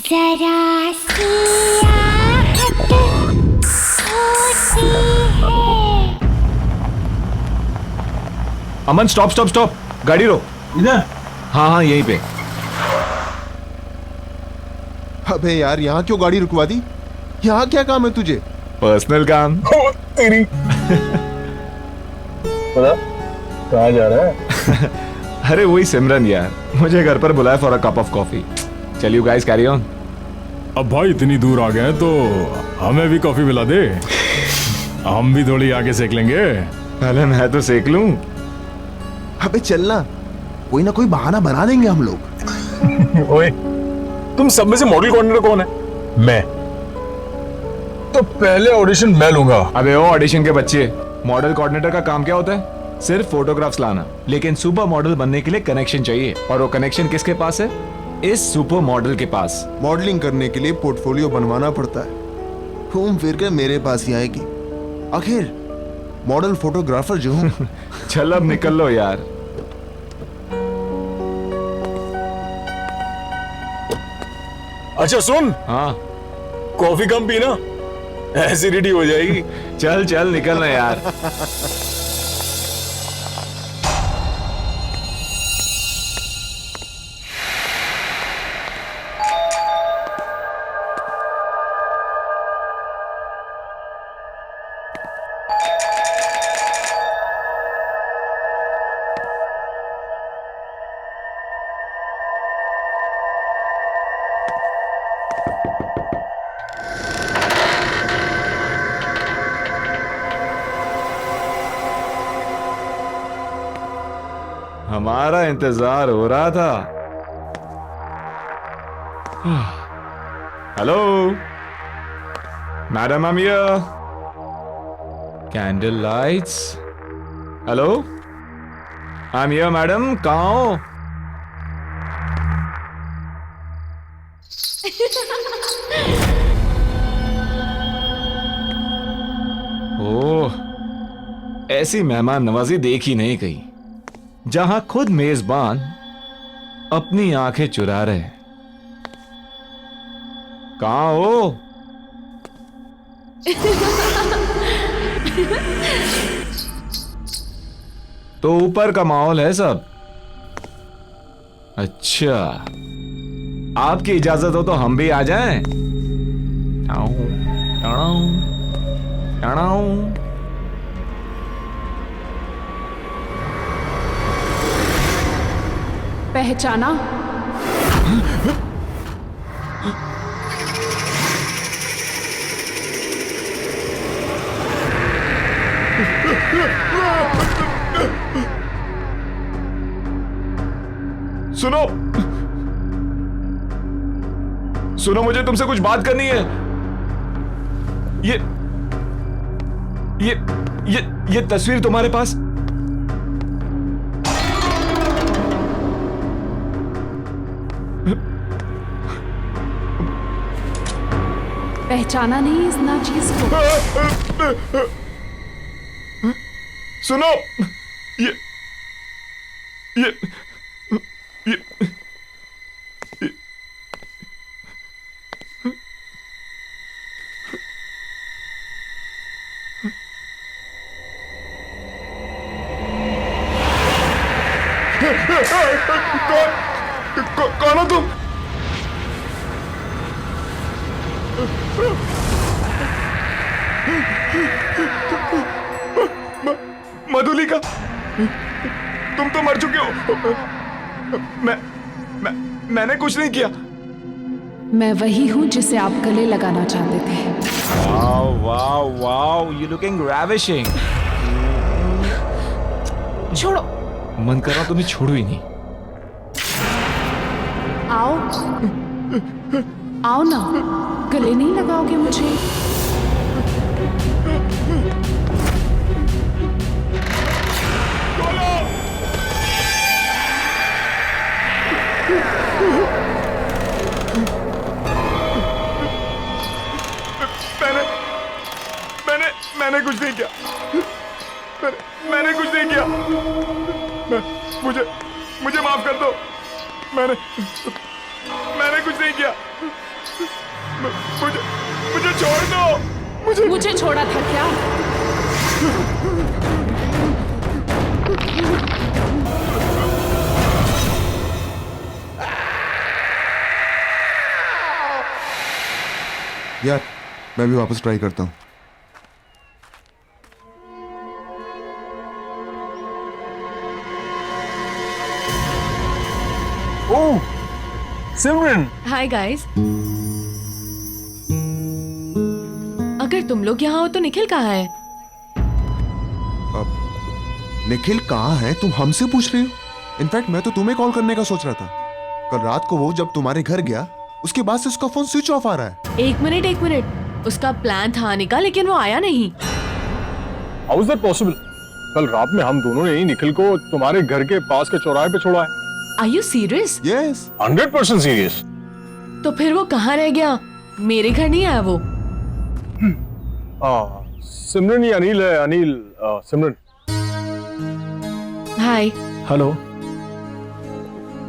जरा सी आहट होती है। अमन स्टॉप स्टॉप स्टॉप, गाड़ी रोक। इधर? हाँ हाँ यहीं पे। अबे यार, यहाँ क्यों गाड़ी रुकवा दी? यहाँ क्या काम है तुझे? पर्सनल काम। तेरी पता कहाँ जा रहा है? अरे वही सिमरन यार, मुझे घर पर बुलाया for a cup of coffee. चल यू गाइस कैरी ऑन। अब भाई इतनी दूर आ गए हैं तो हमें भी कॉफी पिला दे, हम भी थोड़ी आगे सेक लेंगे। पहले मैं तो सेक लूं। अबे चलना, कोई ना कोई बहाना बना देंगे हम लोग। ओए, तुम सब में से मॉडल कोऑर्डिनेटर कौन है? मैं। तो पहले ऑडिशन मैं लूंगा। अबे ओ ऑडिशन के बच्चे, मॉडल कोऑर्डिनेटर का काम क्या होता है? सिर्फ फोटोग्राफ्स लाना। लेकिन सुपर मॉडल बनने के लिए कनेक्शन चाहिए, और वो कनेक्शन किसके पास है? इस सुपर मॉडल के पास। मॉडलिंग करने के लिए पोर्टफोलियो बनवाना पड़ता है, घूम फिर कर मेरे पास ही आएगी। आखिर मॉडल फोटोग्राफर जो हूँ। चल अब निकल लो यार। अच्छा सुन, हाँ कॉफी कम पीना, एसिडिटी हो जाएगी। चल चल निकलना यार। हमारा इंतजार हो रहा था। Hello madam, I am here. Candle lights. Hello I am here madam, कहाँ हो? ओह, ऐसी मेहमान नवाजी देखी नहीं कहीं, जहां खुद मेजबान अपनी आंखें चुरा रहे। कहां हो? तो ऊपर का माहौल है सब। अच्छा, आपकी इजाजत हो तो हम भी आ जाएं? Tau, tau, tau. पहचाना? सुनो सुनो, मुझे तुमसे कुछ बात करनी है। ये तस्वीर तुम्हारे पास? पहचाना नहीं इस नाचीज को? सुनो, ये कौन हो तुम? मधुलिका, तुम तो मर चुके हो। मैंने कुछ नहीं किया। मैं वही हूं जिसे आप गले लगाना चाहते थे। Wow wow wow, you looking ravishing. छोड़ो। मन कर रहा तुम्हें छोड़ू ही नहीं। आओ आओ ना, गले नहीं लगाओगे मुझे? मैंने कुछ नहीं किया। मैंने कुछ नहीं किया। मुझे माफ कर दो। मैंने कुछ नहीं किया। मुझे छोड़ दो। मुझे छोड़ा था क्या? यार मैं भी वापस ट्राई करता हूँ। ओह सिमरन, हाय गाइस। अगर तुम लोग यहाँ हो तो निखिल कहाँ है? निखिल कहाँ है तुम हमसे पूछ रहे हो? इनफैक्ट मैं तो तुम्हें कॉल करने का सोच रहा था। कल रात को वो जब तुम्हारे घर गया उसके बाद से उसका फोन स्विच ऑफ आ रहा है। एक मिनट, उसका प्लान था आने का लेकिन वो आया नहीं। How is that possible? कल रात में हम दोनों ने ही निखिल को तुम्हारे घर के पास के चौराहे पे छोड़ा है। Are you serious? Yes 100% serious. तो फिर वो कहाँ रह गया? मेरे घर नहीं आया वो? सिमरन ये अनिल है। अनिल, सिमरन। हाय। हेलो।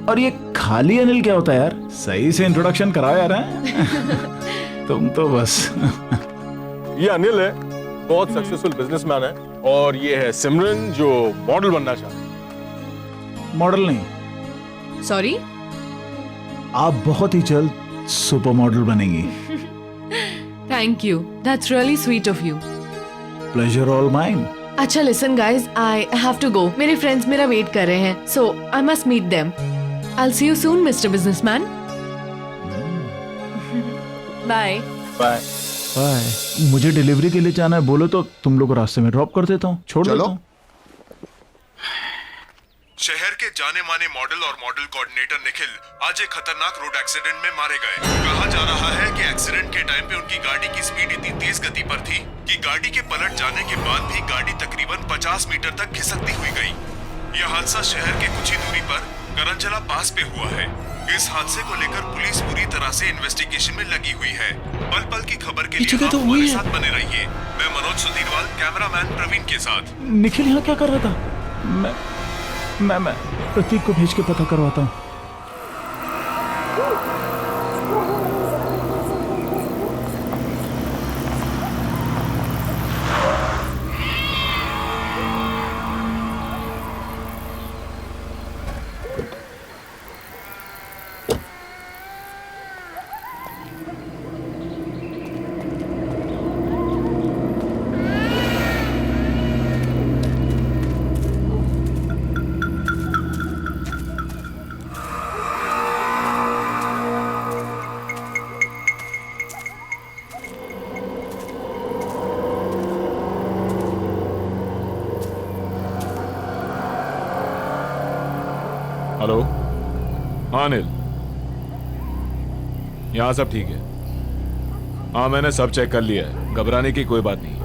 और ये खाली अनिल क्या होता है यार? सही से इंट्रोडक्शन कराओ यार। हैं? तुम तो बस ये अनिल है, बहुत सक्सेसफुल बिजनेसमैन है, और ये है सिमरन जो मॉडल बनना चाहता है। मॉडल नहीं, सॉरी? आप बहुत ही जल्द सुपर मॉडल बनेंगी। Thank you, that's really sweet of you. Pleasure all mine. अच्छा listen guys, I have to go. मेरे फ्रेंड्स मेरा वेट कर रहे हैं, so I must meet them. I will see you soon mister businessman. Bye. Bye. Bye. मुझे delivery के लिए जाना है, बोलो तो तुम लोग को रास्ते में ड्रॉप कर देता हूँ, छोड़ देता हूँ। शहर के जाने माने मॉडल और मॉडल कोऑर्डिनेटर निखिल आज एक खतरनाक रोड एक्सीडेंट में मारे गए। कहा जा रहा है कि एक्सीडेंट के टाइम पे उनकी गाड़ी की स्पीड इतनी तेज गति पर थी कि गाड़ी के पलट जाने के बाद भी गाड़ी तकरीबन 50 मीटर तक खिसकती हुई गई। यह हादसा शहर के कुछ ही दूरी पर करंजला पास पे हुआ है। इस हादसे को लेकर पुलिस पूरी तरह से इन्वेस्टिगेशन में लगी हुई है। पल पल की खबर के लिए आप हमारे साथ बने रहिए। मैं मनोज सुधीरवाल, कैमरामैन प्रवीण के साथ। निखिल यहाँ क्या कर रहा था? मैं प्रतीक को भेज के पता करवाता हूँ। हेलो। हाँ अनिल, यहाँ सब ठीक है। हाँ मैंने सब चेक कर लिया है, घबराने की कोई बात नहीं।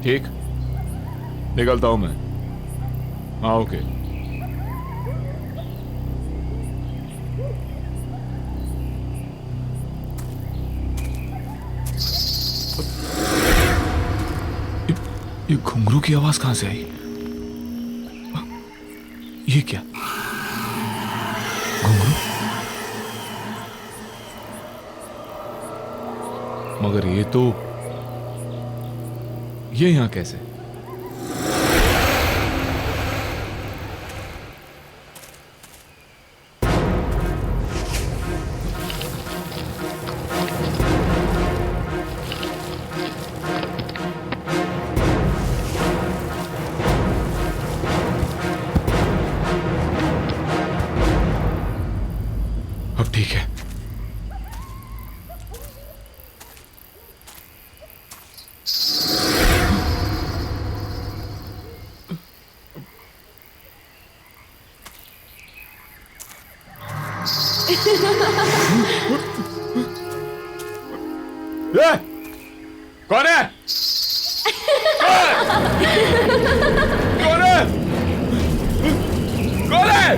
ठीक, निकलता हूं मैं। हाँ ओके। ये घुंघरू की आवाज कहां से आई? ये क्या घुंघरू? मगर ये यहां कैसे? अब ठीक है। कौन है? कौन है? कौन है?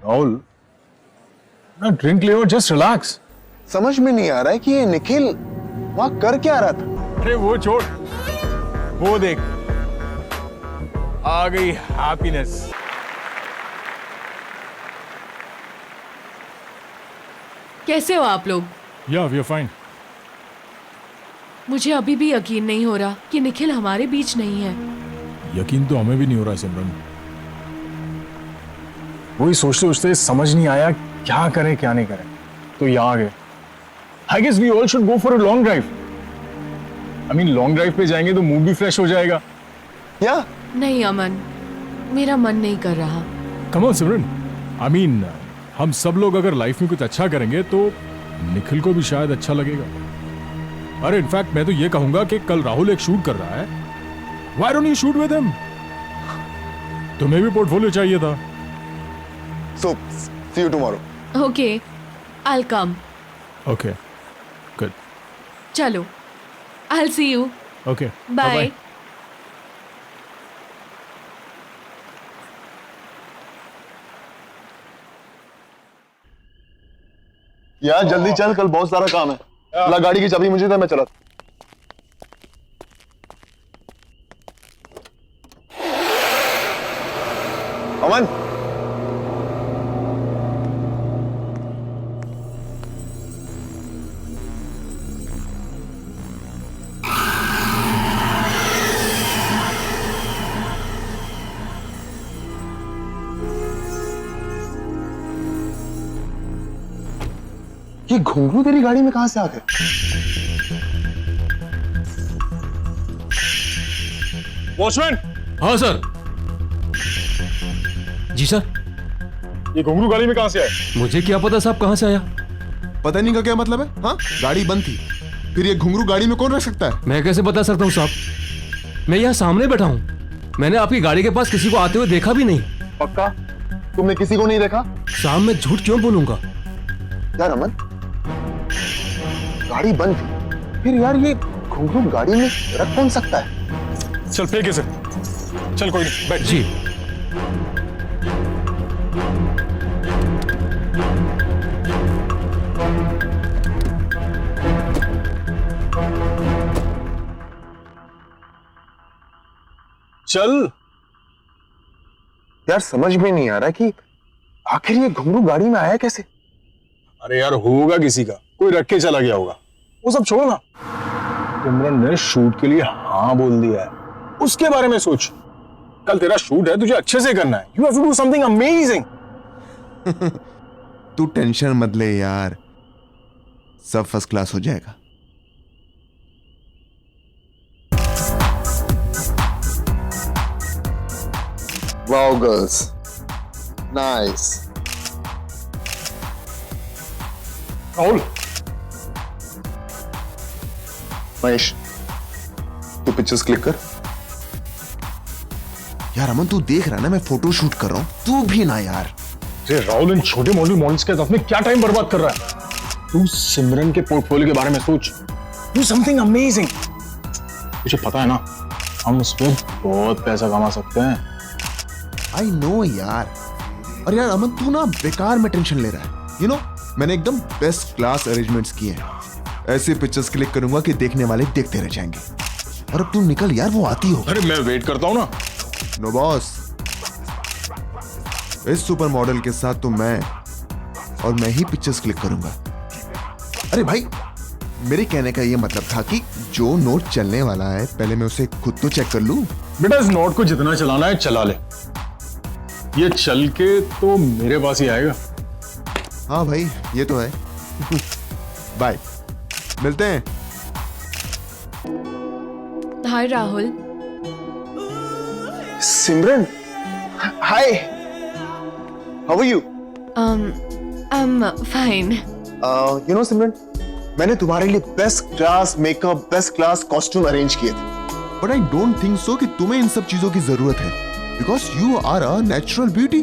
राहुल, ना ड्रिंक ले और जस्ट रिलैक्स। समझ में नहीं आ रहा है कि ये निखिल वहां कर क्या रहा था। अरे वो छोड़, वो देख, आ गई हैप्पीनेस। कैसे हो आप लोग? या वी आर फाइन। मुझे अभी भी यकीन नहीं हो रहा कि निखिल हमारे बीच नहीं है। यकीन तो हमें भी नहीं हो रहा है सिमरन। वही सोचते सोचते समझ नहीं आया क्या करें क्या नहीं करें, तो यहाँ आ गए। I guess we all should go for a long drive. I mean long drive पे जाएंगे तो मूड भी फ्रेश हो जाएगा। या नहीं अमन, मेरा मन नहीं कर रहा। Come on Simran, I mean हम सब लोग अगर लाइफ में कुछ अच्छा करेंगे तो निखिल को भी शायद अच्छा लगेगा। अरे इनफैक्ट मैं तो ये कहूंगा कि कल राहुल एक शूट कर रहा है, why don't you shoot with him? तुम्हें भी पोर्टफोलियो चाहिए था। So see you tomorrow. Okay, I come. Okay good, चलो, I see you. Okay bye. यार जल्दी चल, कल बहुत सारा काम है। ला गाड़ी की चाबी मुझे दे, मैं चला। अमन, ये घुंघरू तेरी गाड़ी में कहां से आ गए? वॉचमैन, हाँ सर। जी सर। ये घुंघरू गाड़ी में कहां से आए? मुझे क्या पता साहब कहाँ से आया। पता नहीं का क्या मतलब है? हाँ, गाड़ी बंद थी, फिर ये घुंघरू गाड़ी में कौन रख सकता है? मैं कैसे बता सकता हूँ साहब, मैं यहाँ सामने बैठा हूँ। मैंने आपकी गाड़ी के पास किसी को आते हुए देखा भी नहीं। पक्का तुमने किसी को नहीं देखा? साहब मैं झूठ क्यों बोलूंगा? यार अमन, गाड़ी बंद थी, फिर यार ये घुंघरू गाड़ी में रख कौन सकता है? चल फेंक इसे। चल कोई नहीं, बैठ। जी। चल। यार समझ में नहीं आ रहा कि आखिर ये घुंघरू गाड़ी में आया कैसे? अरे यार होगा किसी का, कोई रख के चला गया होगा। वो सब छोड़ो ना, सिमरन ने शूट के लिए हाँ बोल दिया है, उसके बारे में सोच। कल तेरा शूट है, तुझे अच्छे से करना है। You have to do something amazing. तू टेंशन मत ले यार, सब फर्स्ट क्लास हो जाएगा। Wow girls, nice. Rahul, Mahesh, तू पिक्चर्स क्लिक कर। यार अमन तू देख रहा ना मैं फोटो शूट कर रहा हूं, तू भी ना यार। अरे राहुल, इन छोटे मॉडल्स के साथ में क्या टाइम बर्बाद कर रहा है? तू सिमरन के पोर्टफोलियो के बारे में सोच। Do something amazing. तुझे पता है ना, हम उस पर बहुत पैसा कमा सकते हैं। आई नो यार। और यार अमन तू ना बेकार में टेंशन ले रहा है। यू नो, मैंने एकदम बेस्ट क्लास अरेंजमेंट्स किए हैं। ऐसे पिक्चर्स क्लिक करूंगा कि देखने वाले देखते रह जाएंगे। और अब तुम निकल यार, वो आती हो। अरे मैं वेट करता हूँ ना। नो बॉस, इस सुपर मॉडल के साथ तो मैं ही पिक्चर्स क्लिक करूंगा। अरे भाई, मेरे कहने का ये मतलब था कि जो नोट चलने वाला है पहले मैं उसे खुद तो चेक कर लूं। बेटा इस नोट को जितना चलाना है चला ले, ये चल के तो मेरे पास ही आएगा। हाँ भाई, ये तो है। बाय, मिलते हैं। Hi Rahul. Simran, hi, how are you? I am fine. You know Simran, मैंने तुम्हारे लिए best class makeup, best class costume arrange किए थे, but I don't think so कि तुम्हें इन सब चीजों की जरूरत है, because you are a natural beauty.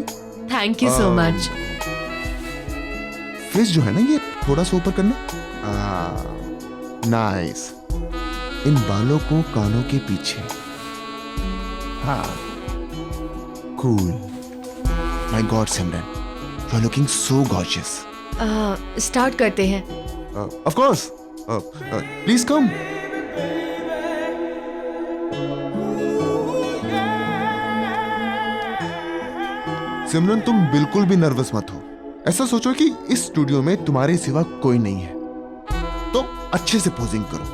Thank you so much. Face जो है ना, ये थोड़ा सा ऊपर करना। नाइस। इन बालों को कानों के पीछे। हाँ, cool. My god Simran, you are looking so gorgeous. Start करते हैं। Of course, please come. Simran, तुम बिल्कुल भी नर्वस मत हो। ऐसा सोचो कि इस स्टूडियो में तुम्हारे सिवा कोई नहीं है, तो अच्छे से पोजिंग करो।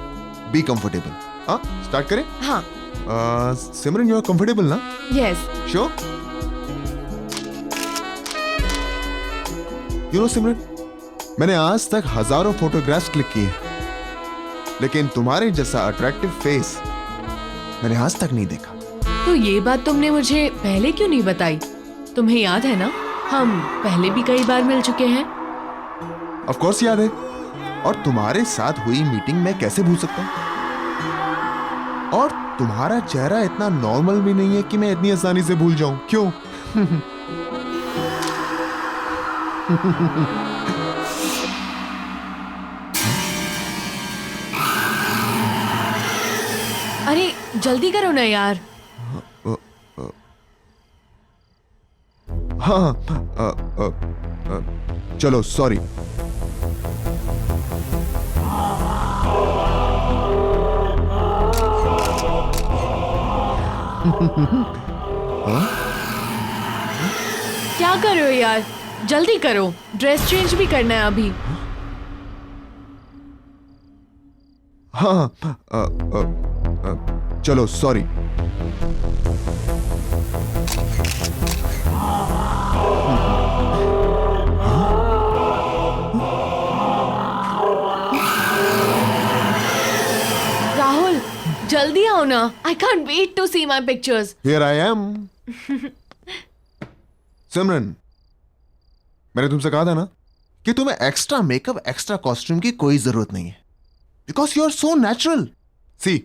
Be comfortable. हाँ, स्टार्ट करें? हाँ। सिमरन, यू आर कंफर्टेबल ना? Yes. Sure? You know Simran, मैंने आज तक हजारों फोटोग्राफ्स क्लिक किए, लेकिन तुम्हारे जैसा अट्रैक्टिव फेस मैंने आज तक नहीं देखा। तो ये बात तुमने मुझे पहले क्यों नहीं बताई? तुम्हें याद है ना, हम पहले भी कई बार मिल चुके हैं। ऑफ कोर्स याद है, और तुम्हारे साथ हुई मीटिंग मैं कैसे भूल सकता हूं? और तुम्हारा चेहरा इतना नॉर्मल भी नहीं है कि मैं इतनी आसानी से भूल जाऊं। क्यों? अरे जल्दी करो ना यार। हाँ, चलो सॉरी। क्या कर रहे हो यार, जल्दी करो, ड्रेस चेंज भी करना है अभी। हाँ, चलो सॉरी। राहुल जल्दी आओ ना, I can't wait to see my pictures. Here I am. Simran, मैंने तुमसे कहा था ना कि तुम्हें एक्स्ट्रा मेकअप, एक्स्ट्रा कॉस्ट्यूम की कोई जरूरत नहीं है, because you are so natural. See,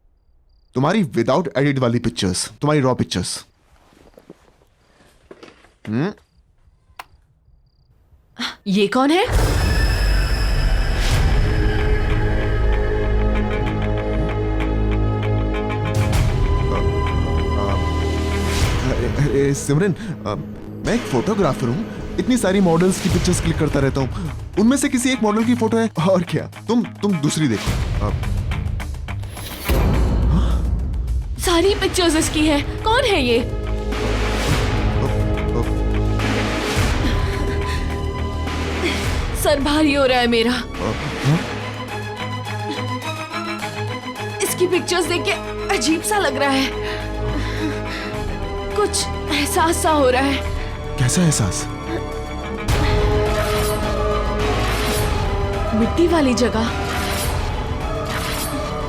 तुम्हारी विदाउट एडिट वाली पिक्चर्स, तुम्हारी रॉ पिक्चर्स। ये कौन है? सिमरन, मैं एक फोटोग्राफर हूँ, इतनी सारी मॉडल्स की पिक्चर्स क्लिक करता रहता हूँ, उनमें से किसी एक मॉडल की फोटो है। और क्या, तुम दूसरी देखो। सारी पिक्चर्स इसकी हैं। कौन है ये? सर भारी हो रहा है मेरा। इसकी पिक्चर्स देख के अजीब सा लग रहा है, कुछ एहसास सा हो रहा है। कैसा एहसास? मिट्टी वाली जगह,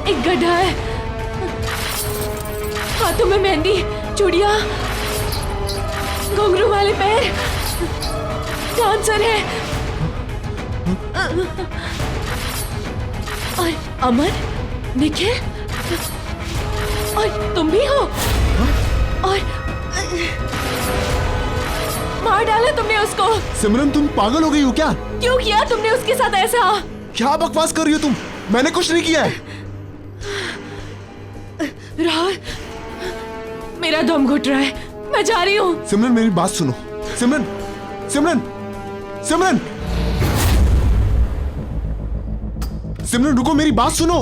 एक गड्ढा है, हाथों में मेहंदी, चूड़ियां, घुंघरू वाले पैर, डांसर है। और अमर, निखिल, और तुम भी हो। और मार डाला तुमने उसको। सिमरन, तुम पागल हो गई हो क्या? क्यों किया तुमने उसके साथ ऐसा? क्या बकवास कर रही हो तुम? मैंने कुछ नहीं किया है। राहुल, मेरा दम घुट रहा है, मैं जा रही हूँ। सिमरन, मेरी बात सुनो। सिमरन, सिमरन, सिमरन। सिमरन रुको, मेरी बात सुनो।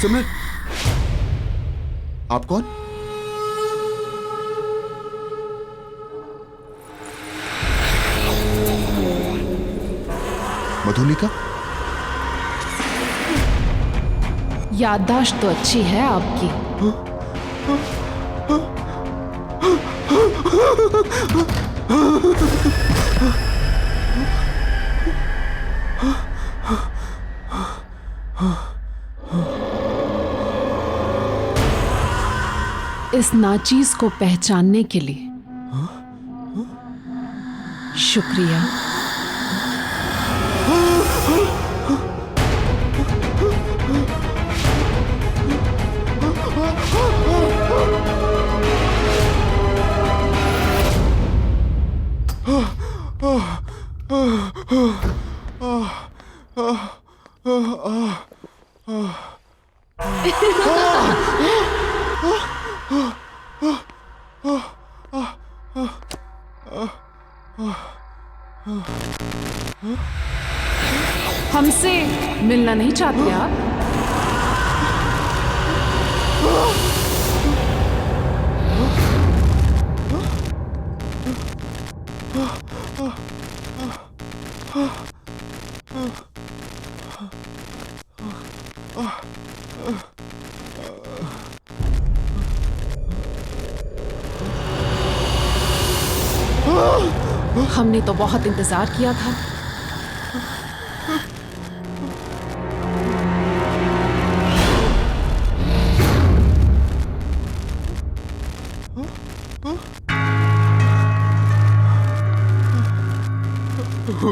सिमरन, आप कौन? मधुलिका? याददाश्त तो अच्छी है आपकी। इस नाचीज को पहचानने के लिए शुक्रिया। हमसे मिलना नहीं चाहते आप? हमने तो बहुत इंतजार किया था।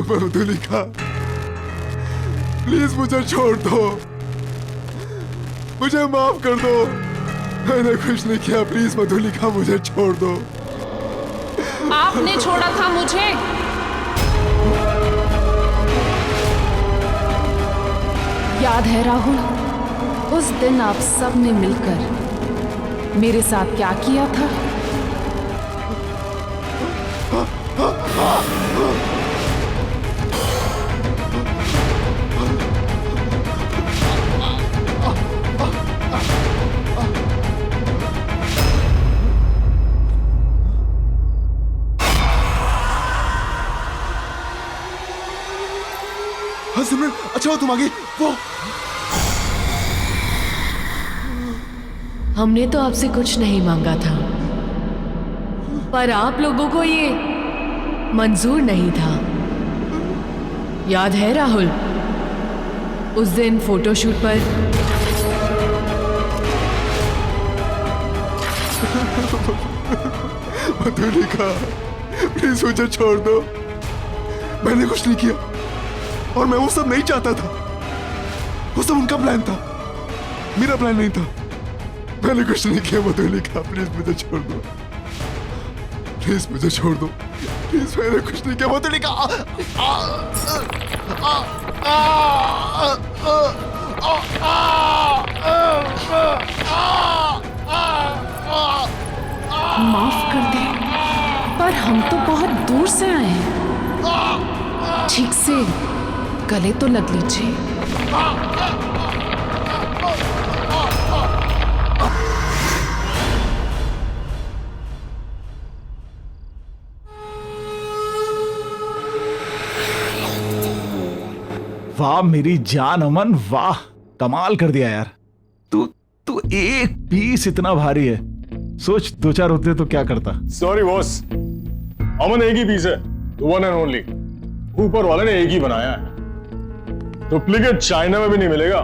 मधुलिका, प्लीज मुझे छोड़ दो, मुझे माफ कर दो। मैंने कुछ नहीं किया, प्लीज मधुलिका मुझे छोड़ दो। आपने छोड़ा था मुझे। याद है राहुल, उस दिन आप सब ने मिलकर मेरे साथ क्या किया था? सिमरन, अच्छा हो तुम आगे। वो हमने तो आपसे कुछ नहीं मांगा था, पर आप लोगों को ये मंजूर नहीं था। याद है राहुल, उस दिन फोटोशूट पर मधुलिका, प्लीज मुझे छोड़ दो। मैंने कुछ नहीं किया और मैं वो सब नहीं चाहता था। वो सब उनका प्लान था, मेरा प्लान नहीं था। मैंने कुछ नहीं किया मधुलिका, प्लीज मुझे छोड़ दो। प्लीज मुझे छोड़ दो, प्लीज। मैंने कुछ नहीं किया मधुलिका। माफ कर दे, पर हम तो बहुत दूर से आए हैं। ठीक से गले तो लग लीजिए। वाह मेरी जान अमन, वाह कमाल कर दिया यार। तू तू एक पीस इतना भारी है, सोच 2-4 होते तो क्या करता। सॉरी बॉस, अमन एक ही पीस है, वन एंड ओनली। ऊपर वाले ने एक ही बनाया है, डुप्लीकेट चाइना में भी नहीं मिलेगा।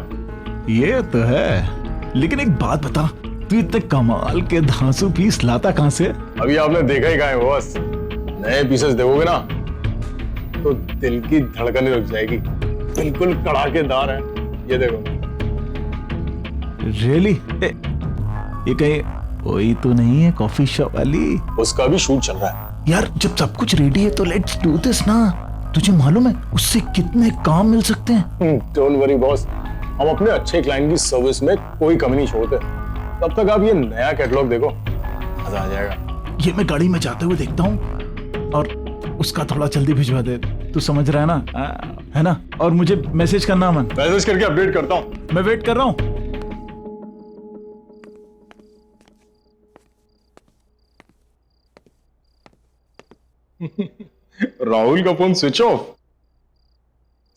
ये तो है, लेकिन एक बात बता, तू इतने कमाल के धांसू पीस लाता कहां से? अभी आपने देखा ही कहाँ है बॉस। नए पीसेस देखोगे ना तो दिल की धड़कन रुक जाएगी। बिल्कुल कड़ाकेदार है, ये देखो। रियली? ये कहीं वही तो नहीं है कॉफी शॉप वाली? उसका भी शूट चल रहा है यार। जब सब कुछ रेडी है तो लेट्स डू दिस ना। तुझे मालूम है उससे कितने काम मिल सकते हैं? डोंट वरी बॉस, हम अपने अच्छे क्लाइंट की सर्विस में कोई कमी नहीं छोड़ते। तब तक आप ये नया कैटलॉग देखो, मजा आ जाएगा। ये मैं गाड़ी में जाते हुए देखता हूँ और उसका थोड़ा जल्दी भिजवा दे, तू समझ रहा है ना? है ना? और मुझे मैसेज करना अमन। मैसेज करके अपडेट करता हूँ। मैं वेट कर रहा हूँ। राहुल का फोन स्विच ऑफ।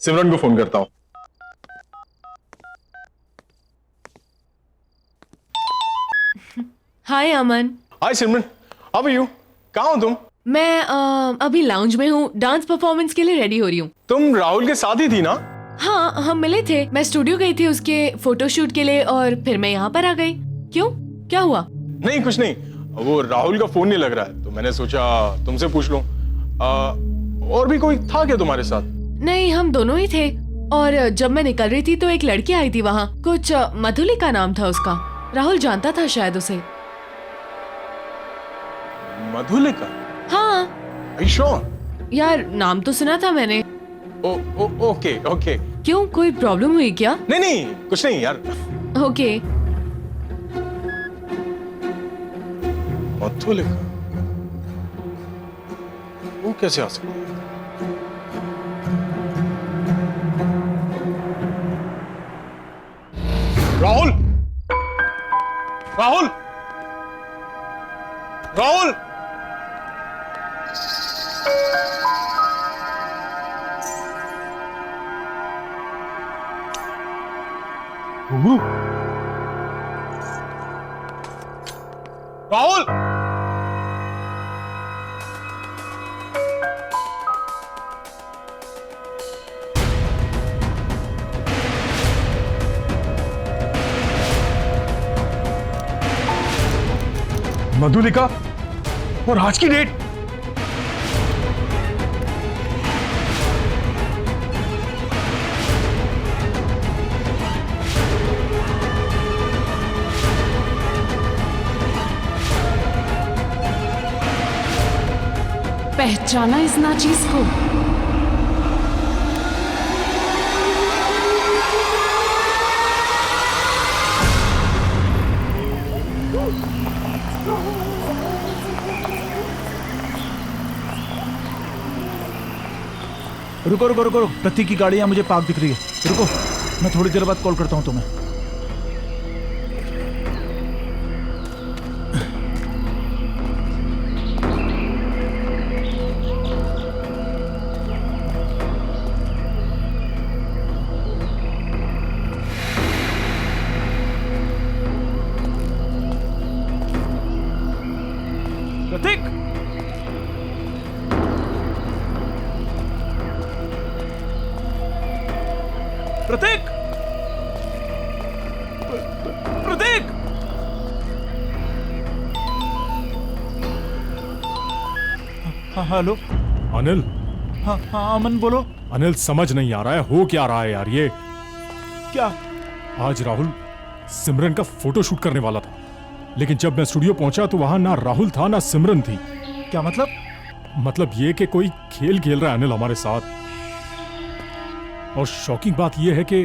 सिमरन को फोन करता हूँ। हाय अमन। हाय सिमरन, हाउ आर यू? कहाँ हो तुम? मैं अभी लाउंज में हूँ, डांस परफॉर्मेंस के लिए रेडी हो रही हूँ। तुम राहुल के साथ ही थी ना? हाँ, हम मिले थे। मैं स्टूडियो गई थी उसके फोटोशूट के लिए और फिर मैं यहाँ पर आ गई। क्यों, क्या हुआ? नहीं कुछ नहीं, वो राहुल का फोन नहीं लग रहा है तो मैंने सोचा तुमसे पूछ लूं। और भी कोई था क्या तुम्हारे साथ? नहीं, हम दोनों ही थे। और जब मैं निकल रही थी तो एक लड़की आई थी वहाँ, कुछ मधुलिका नाम था उसका। राहुल जानता था शायद उसे। मधुलिका? हाँ। Are you sure? यार, नाम तो सुना था मैंने। Okay okay. क्यों, कोई प्रॉब्लम हुई क्या? नहीं नहीं कुछ नहीं यार। ओके। मधुलिका वो कैसे आ सकती है? राहुल, राहुल, राहुल, राहुल, मधुलिका और आज की डेट। पहचाना इस नाचीज को? रुको रुको रुको, प्रतीक की गाड़ी यहाँ मुझे पार्क दिख रही है। रुको, मैं थोड़ी देर बाद कॉल करता हूँ तुम्हें। प्रतीक, प्रतीक, प्रतीक। हाँ हेलो। अनिल। हाँ हाँ अमन बोलो। अनिल, समझ नहीं आ रहा है हो क्या रहा है यार ये। क्या? आज राहुल सिमरन का फोटो शूट करने वाला था, लेकिन जब मैं स्टूडियो पहुंचा तो वहां ना राहुल था ना सिमरन थी। क्या मतलब? मतलब ये कि कोई खेल खेल रहा है अनिल हमारे साथ। और शॉकिंग बात यह है कि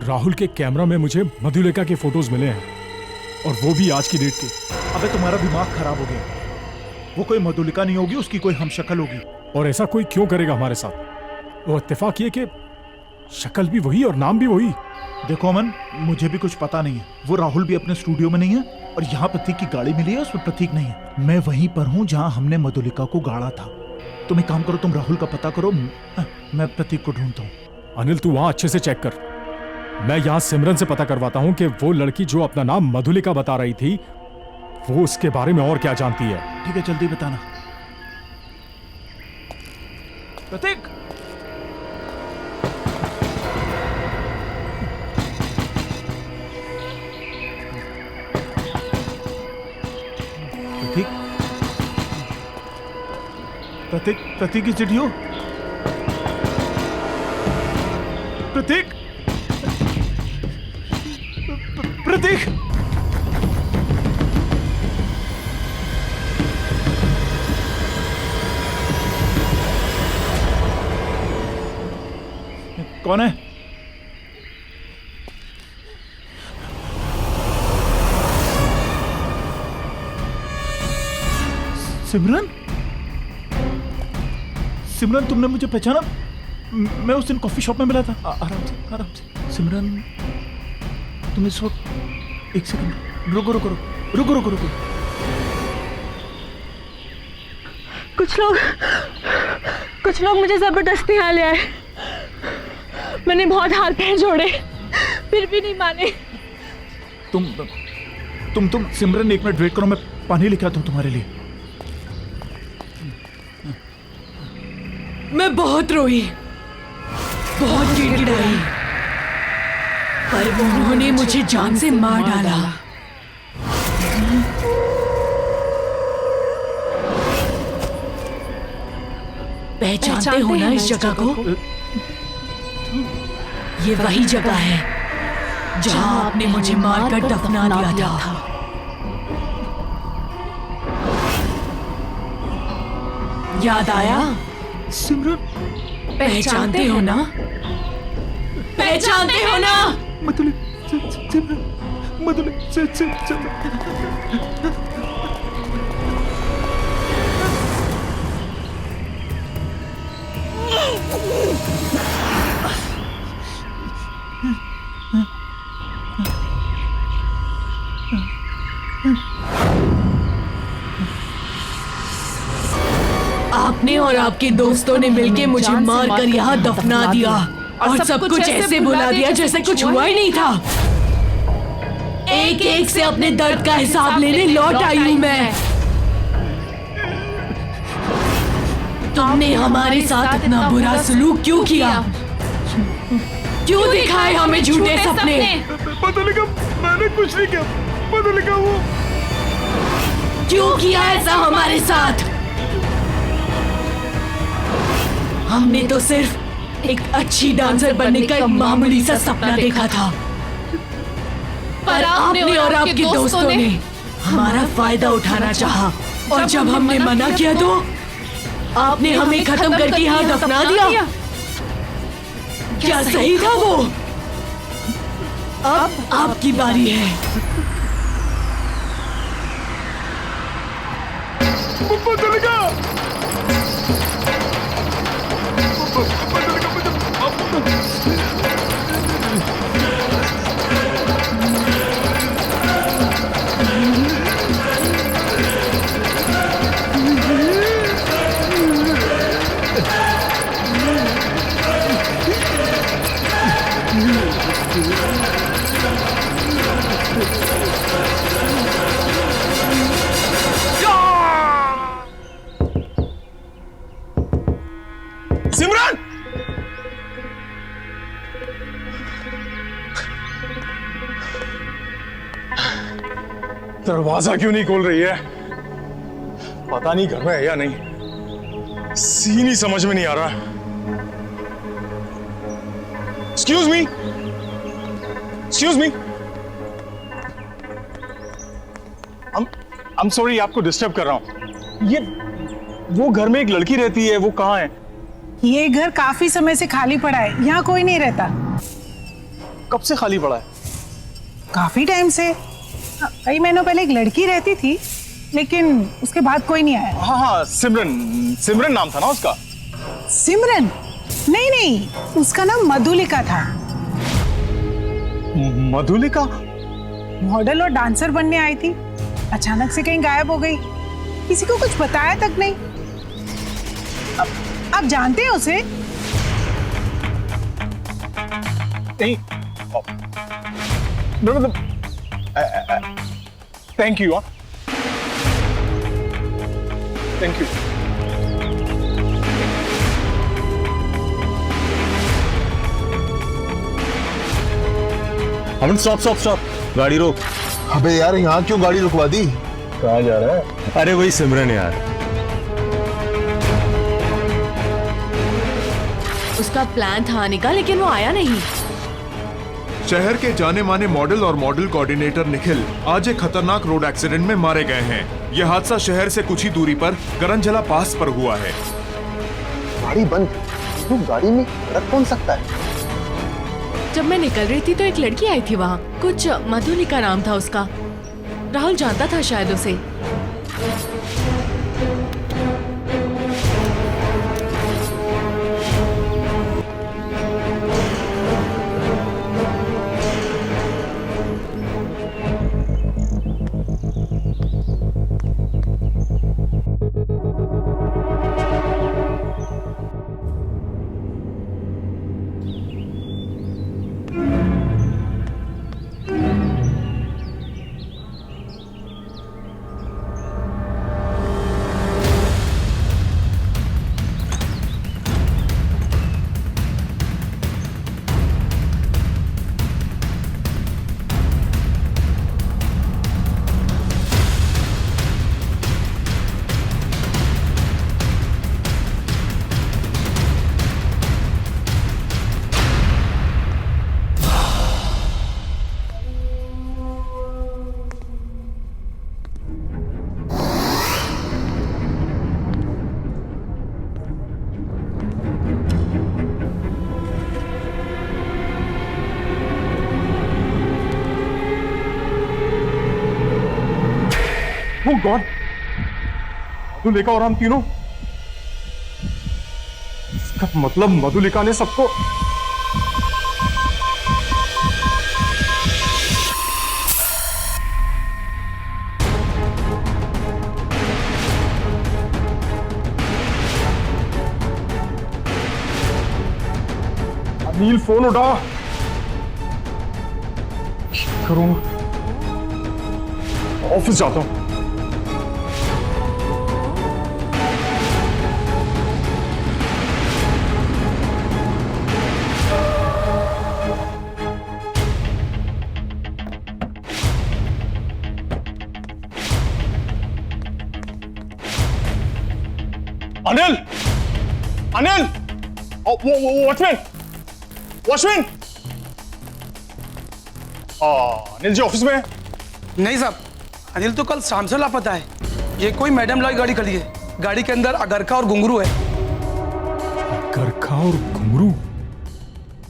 राहुल के कैमरा में मुझे मधुलिका के फोटोज मिले हैं, और वो भी आज की डेट के। अबे तुम्हारा दिमाग खराब हो गया। वो कोई मधुलिका नहीं होगी, उसकी कोई हमशक्ल होगी। और ऐसा कोई क्यों करेगा हमारे साथ? वो इत्तेफाक ये कि शक्ल भी वही और नाम भी वही। देखो अमन, मुझे भी कुछ पता नहीं है। वो राहुल भी अपने स्टूडियो में नहीं है, और यहाँ प्रतीक की गाड़ी मिली है, उसमें प्रतीक नहीं है। मैं वहीं पर हूँ जहाँ हमने मधुलिका को गाड़ा था। तुम एक काम करो, तुम राहुल का पता करो, मैं प्रतीक को ढूंढता हूँ। अनिल, तू वहां अच्छे से चेक कर। मैं यहाँ सिमरन से पता करवाता हूँ कि वो लड़की जो अपना नाम मधुलिका बता रही थी, वो उसके बारे में और क्या जानती है। ठीक है, जल्दी बताना। प्रतीक, प्रतीक, प्रतीक, प्रतीक की चिट्ठी हो? प्रतीक, प्रतीक, कौन है? सिमरन, सिमरन तुमने मुझे पहचाना? मैं उस दिन कॉफी शॉप में मिला था। आराम से सिमरन, तुम इस वक्त एक सेकंड रुको रुको रुको रुको रुको रुको। कुछ लोग मुझे जबरदस्ती यहाँ ले आए। मैंने बहुत हाथ पैर जोड़े, फिर भी नहीं माने। तुम सिमरन एक मिनट वेट करो, मैं पानी लेके आता हूँ तुम्हारे लिए। मैं बहुत रोई, बहुत गिड़गिड़ाई, पर उन्होंने मुझे जान से मार डाला। पहचानते हो ना इस जगह को? ये वही जगह है जहां आपने मुझे मारकर दफना दिया था। याद आया? सिमरन, पहचानते हो ना? पहचानते हो ना? मधुली, सिमरन, मधुली, सिमरन। आपने और आपके दोस्तों ने मिलकर मुझे मारकर यहाँ दफना दिया और सब कुछ ऐसे भुला दिया जैसे कुछ हुआ ही नहीं था। एक एक से अपने दर्द का हिसाब लेने लौट आई हूँ मैं। तुमने हमारे साथ इतना बुरा सलूक क्यों किया? क्यों दिखाए हमें झूठे सपने? मधुलिका, मैंने कुछ नहीं किया। मधुलिका, वो क्यों किया ऐसा हमारे साथ? हमने तो सिर्फ एक अच्छी डांसर बनने का एक मामूली सा सपना देखा था, पर आपने और आपके दोस्तों ने हमारा फायदा उठाना चाहा, और जब हमने मना किया तो आपने हमें खत्म करके यहाँ दफना दिया। क्या सही था वो? अब आपकी बारी है। मधुलिका, सिमरन! दरवाजा क्यों नहीं खोल रही है? पता नहीं घर में है या नहीं। सीन ही समझ में नहीं आ रहा। Excuse me, excuse me. I'm sorry, आपको डिस्टर्ब कर रहा हूं। ये वो घर में एक लड़की रहती है, वो कहाँ है? ये घर काफी समय से खाली पड़ा है, यहाँ कोई नहीं रहता। कब से खाली पड़ा है? काफी टाइम से। कई महीनों पहले एक लड़की रहती थी, लेकिन उसके बाद कोई नहीं आया। हाँ हाँ, सिमरन नाम था ना उसका? सिमरन? नहीं नहीं, उसका नाम मधुलिका था। मधुलिका? मॉडल और डांसर बनने आई थी, अचानक से कहीं गायब हो गई, किसी को कुछ बताया तक नहीं। आप जानते हैं उसे? नहीं। मतलब thank you. Thank you. Aman, stop, गाड़ी रोक। अबे यार, यहाँ क्यों गाड़ी रुकवा दी? कहाँ जा रहा है? अरे वही सिमरन यार। उसका प्लान था आने का, लेकिन वो आया नहीं। शहर के जाने माने मॉडल और मॉडल कोऑर्डिनेटर निखिल आज एक खतरनाक रोड एक्सीडेंट में मारे गए हैं। यह हादसा शहर से कुछ ही दूरी पर करंजला पास पर हुआ है। गाड़ी बंद, तो गाड़ी में रख कौन सकता है? जब मैं निकल रही थी तो एक लड़की आई थी वहाँ, कुछ मधुलिका नाम था उसका। राहुल जानता था शायद उसे। Oh God! मधुलिका और हम तीनों, इसका मतलब मधुलिका ने सबको अनिल फोन उठा। करूंगा, ऑफिस जाता हूं। Anil, Anil, watchman, watchman. Anil ji office में है? नहीं साहब, अनिल तो कल शाम से लापता है। ये कोई मैडम लॉय गाड़ी खड़ी है, गाड़ी के अंदर अगरखा और घुंघरू है। अगरखा और घुंघरू?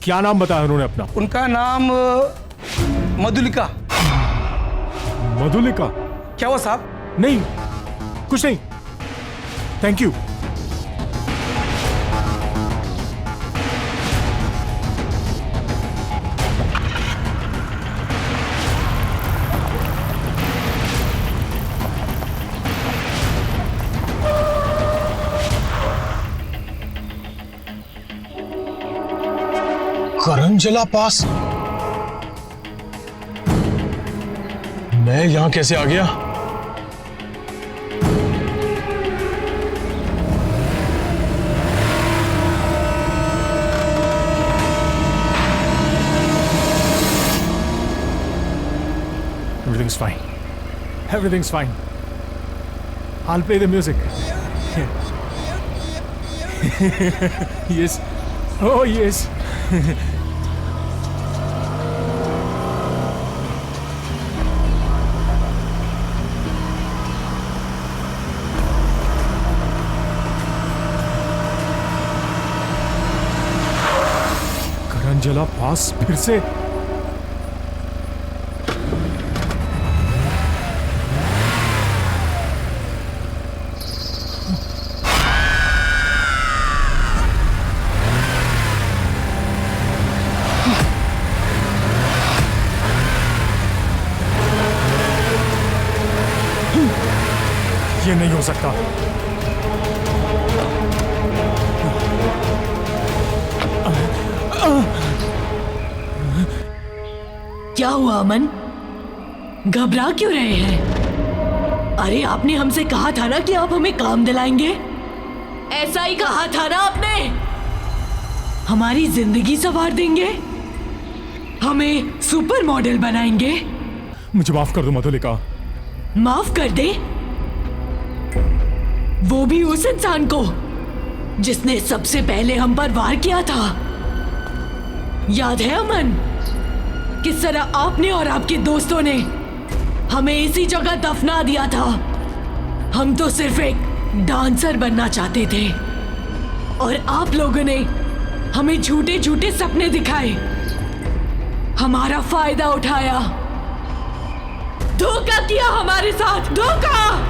क्या नाम बताया उन्होंने अपना? उनका नाम मधुलिका। मधुलिका? क्या हुआ साहब? नहीं, कुछ नहीं, थैंक यू। करंजला पास? मैं यहां कैसे आ गया? Everything's fine. Everything's fine. I'll play the music. Yes. Oh, yes. करंजला पास फिर से? ये नहीं हो सकता। क्या हुआ अमन? घबरा क्यों रहे हैं? अरे आपने हमसे कहा था ना कि आप हमें काम दिलाएंगे। ऐसा ही कहा था ना आपने। हमारी जिंदगी संवार देंगे, हमें सुपर मॉडल बनाएंगे। मुझे माफ कर दो मधुलिका। माफ कर दे? वो भी उस इंसान को जिसने सबसे पहले हम पर वार किया था। याद है अमन, किस तरह आपने और आपके दोस्तों ने हमें इसी जगह दफना दिया था। हम तो सिर्फ एक डांसर बनना चाहते थे और आप लोगों ने हमें झूठे झूठे सपने दिखाए, हमारा फायदा उठाया, धोखा किया हमारे साथ, धोखा।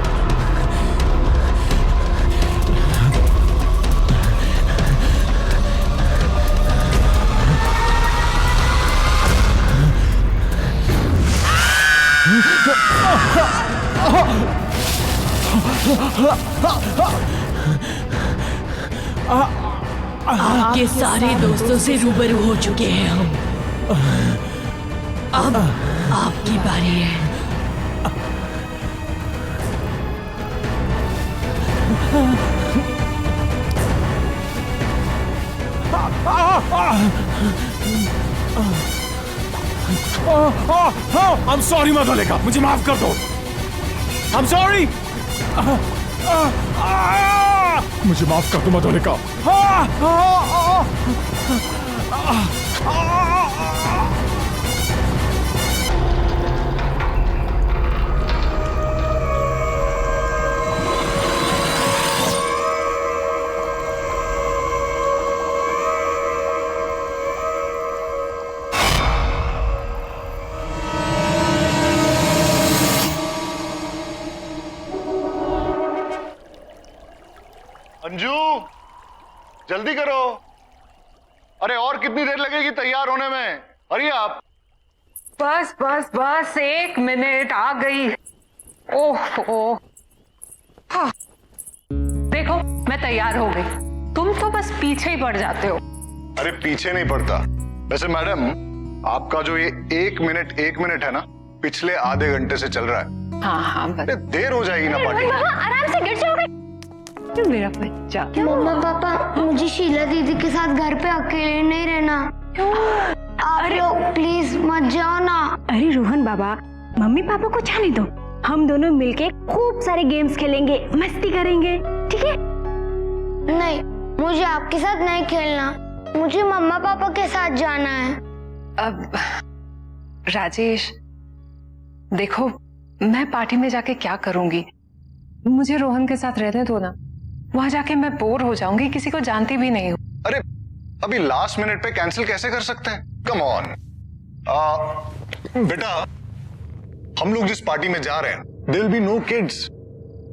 आपके सारे दोस्तों से रूबरू हो चुके हैं हम। अब आपकी बारी है। I'm sorry मधुलिका, मुझे माफ कर दो। I'm sorry। मुझे माफ कर दो मधुलिका। जल्दी करो। अरे और कितनी देर लगेगी तैयार होने में? अरे आप बस बस बस 1 मिनट, आ गई। ओह हाँ। देखो मैं तैयार हो गई, तुम तो बस पीछे ही पड़ जाते हो। अरे पीछे नहीं पड़ता। वैसे मैडम, आपका जो ये 1 मिनट है ना, पिछले आधे घंटे से चल रहा है। हाँ हाँ बस। देर हो जाएगी ना पार्टी में। आराम से गिर जाओगे। मेरा बच्चा। मम्मा पापा, मुझे शीला दीदी के साथ घर पे अकेले नहीं रहना। आप लोग प्लीज मत जाओ ना। अरे रोहन बाबा, मम्मी पापा को जाने दो, हम दोनों मिलके खूब सारे गेम्स खेलेंगे, मस्ती करेंगे, ठीक है? नहीं, मुझे आपके साथ नहीं खेलना, मुझे मम्मा पापा के साथ जाना है। अब राजेश देखो, मैं पार्टी में जाके क्या करूंगी? मुझे रोहन के साथ रहने दो ना, वहां जाके मैं बोर हो जाऊंगी, किसी को जानती भी नहीं हूँ। अरे अभी लास्ट मिनट पे कैंसिल कैसे कर सकते हैं? Come on. बेटा, हम लोग जिस पार्टी में जा रहे हैं, there will be no kids.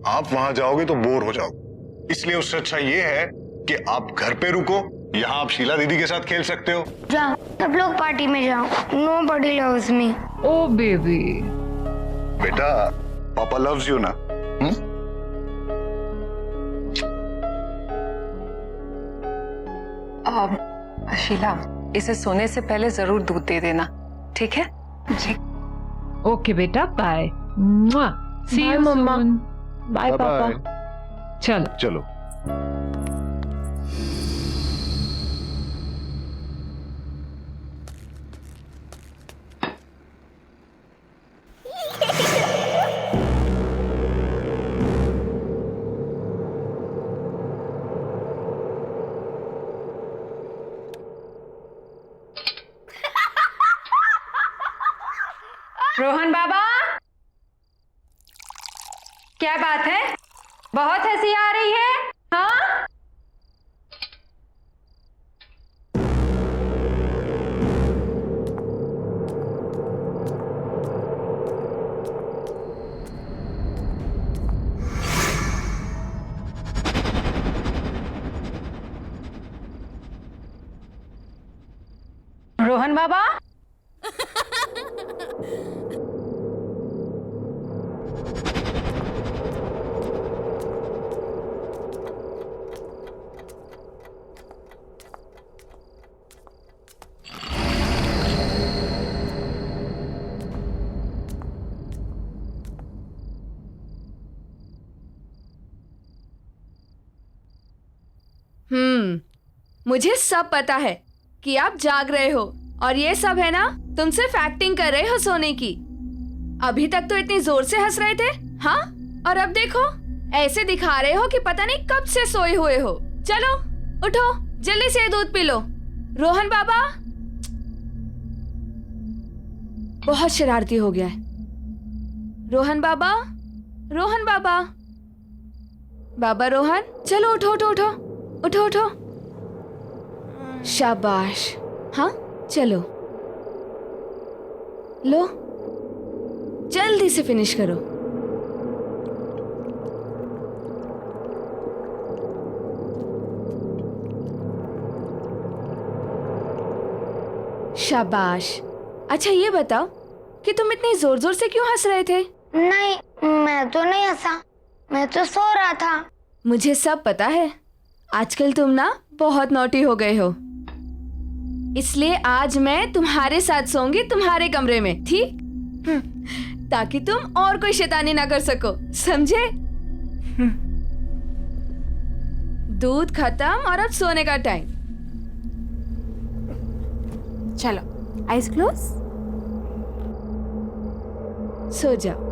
आप वहां जाओगे तो बोर हो जाओगे, इसलिए उससे अच्छा ये है कि आप घर पे रुको, यहाँ आप शीला दीदी के साथ खेल सकते हो। जाओ, सब लोग पार्टी में जाओ। Nobody loves me. Oh baby. बेटा, पापा लव्स यू ना। शीला, इसे सोने से पहले जरूर दूध दे देना, ठीक है? जी। ओके बेटा, बाय। सी यू मम्मा। बाय पापा। चलो चलो। रोहन बाबा, क्या बात है? बहुत हंसी आ रही है, हाँ? रोहन बाबा, मुझे सब पता है कि आप जाग रहे हो और ये सब है ना, तुम सिर्फ एक्टिंग कर रहे हो सोने की। अभी तक तो इतनी जोर से हंस रहे थे, हाँ? और अब देखो, ऐसे दिखा रहे हो कि पता नहीं कब से सोए हुए हो। चलो उठो, जल्दी से दूध पी लो। रोहन बाबा बहुत शरारती हो गया है। रोहन बाबा, रोहन बाबा, बाबा रोहन, चलो उठो उठो उठो उठो उठो। शाबाश, हाँ चलो, लो जल्दी से फिनिश करो। शाबाश। अच्छा ये बताओ कि तुम इतनी जोर जोर से क्यों हंस रहे थे? नहीं, मैं तो नहीं हंसा, मैं तो सो रहा था। मुझे सब पता है, आजकल तुम ना बहुत नॉटी हो गए हो, इसलिए आज मैं तुम्हारे साथ सोऊंगी तुम्हारे कमरे में, ठीक? ताकि तुम और कोई शैतानी ना कर सको, समझे? दूध खत्म और अब सोने का टाइम। चलो आइज क्लोज, सो जाओ।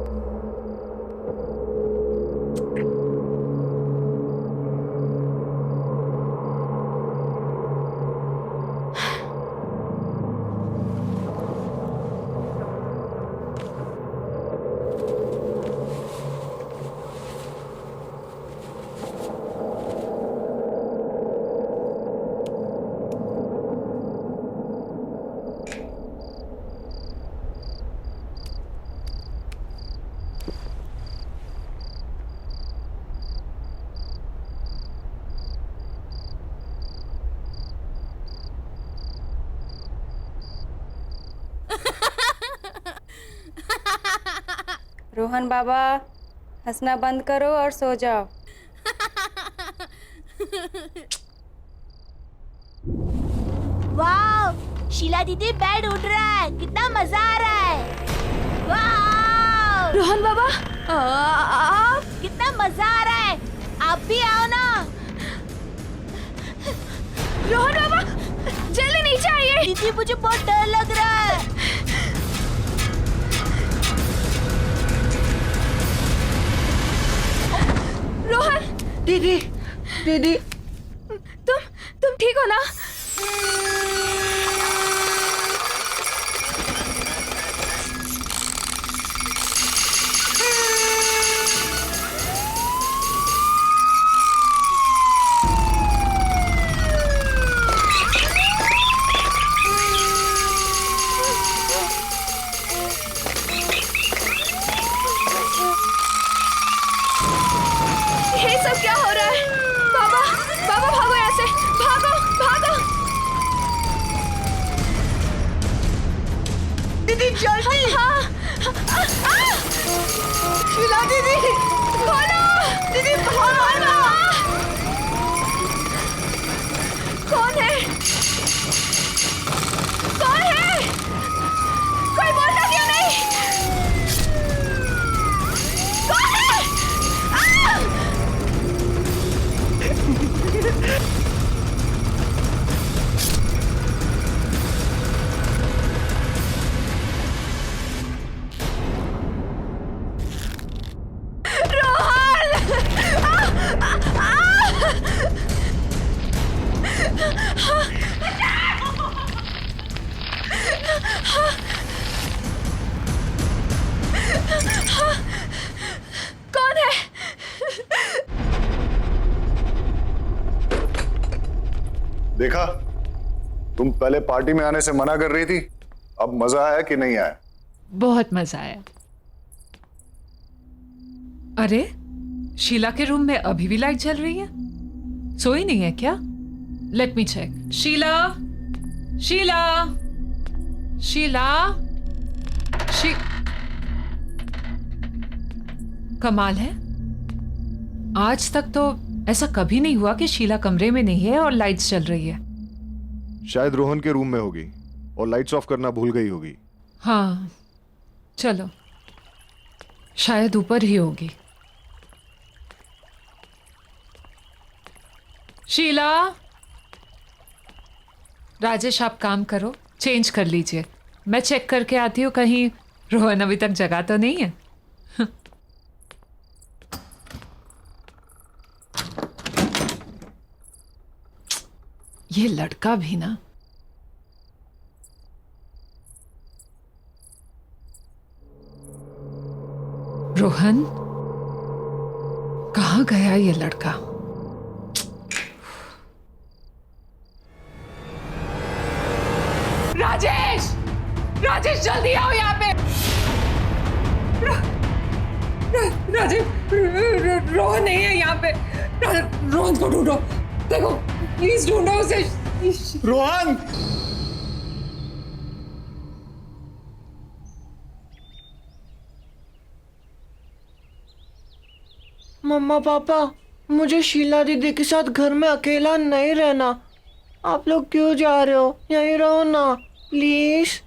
रोहन बाबा, हंसना बंद करो और सो जाओ। वाह, शीला दीदी बेड उठ रहा है, कितना मजा आ रहा है। वाह रोहन बाबा, कितना मजा आ रहा है, आप भी आओ ना। रोहन बाबा, जल्दी नीचे आइए। दीदी मुझे बहुत डर लग रहा है। रोहन, दीदी, दीदी, तुम ठीक हो ना? ये सब क्या हो रहा है? बाबा, बाबा भागो यहाँ से, भागो, भागो। दीदी जल्दी। हाँ, शीला दीदी, खोलो। दीदी भागो। कौन है? कौन है? कोई बोलता क्यों नहीं? कौन है? कौन है? देखा, तुम पहले पार्टी में आने से मना कर रही थी, अब मजा आया कि नहीं आया? बहुत मजा आया। अरे, शीला के रूम में अभी भी लाइट जल रही है? सोई नहीं है क्या? Let me check. Sheela, Sheela, Sheela, कमाल है, आज तक तो ऐसा कभी नहीं हुआ कि शीला कमरे में नहीं है और लाइट्स चल रही है। शायद रोहन के रूम में होगी और लाइट्स ऑफ करना भूल गई होगी। हाँ, चलो, शायद ऊपर ही होगी। शीला, राजेश आप काम करो, चेंज कर लीजिए, मैं चेक करके आती हूँ कहीं रोहन अभी तक जगा तो नहीं है। ये लड़का भी ना। रोहन, कहाँ गया ये लड़का? राजेश, राजेश जल्दी आओ यहाँ पे। राजेश, रोहन नहीं है यहाँ पे। रोहन को ढूंढो, देखो प्लीज ढूंढो उसे। रोहन, मम्मा पापा, मुझे शीला दीदी के साथ घर में अकेला नहीं रहना। आप लोग क्यों जा रहे हो? यहीं रहो ना प्लीज।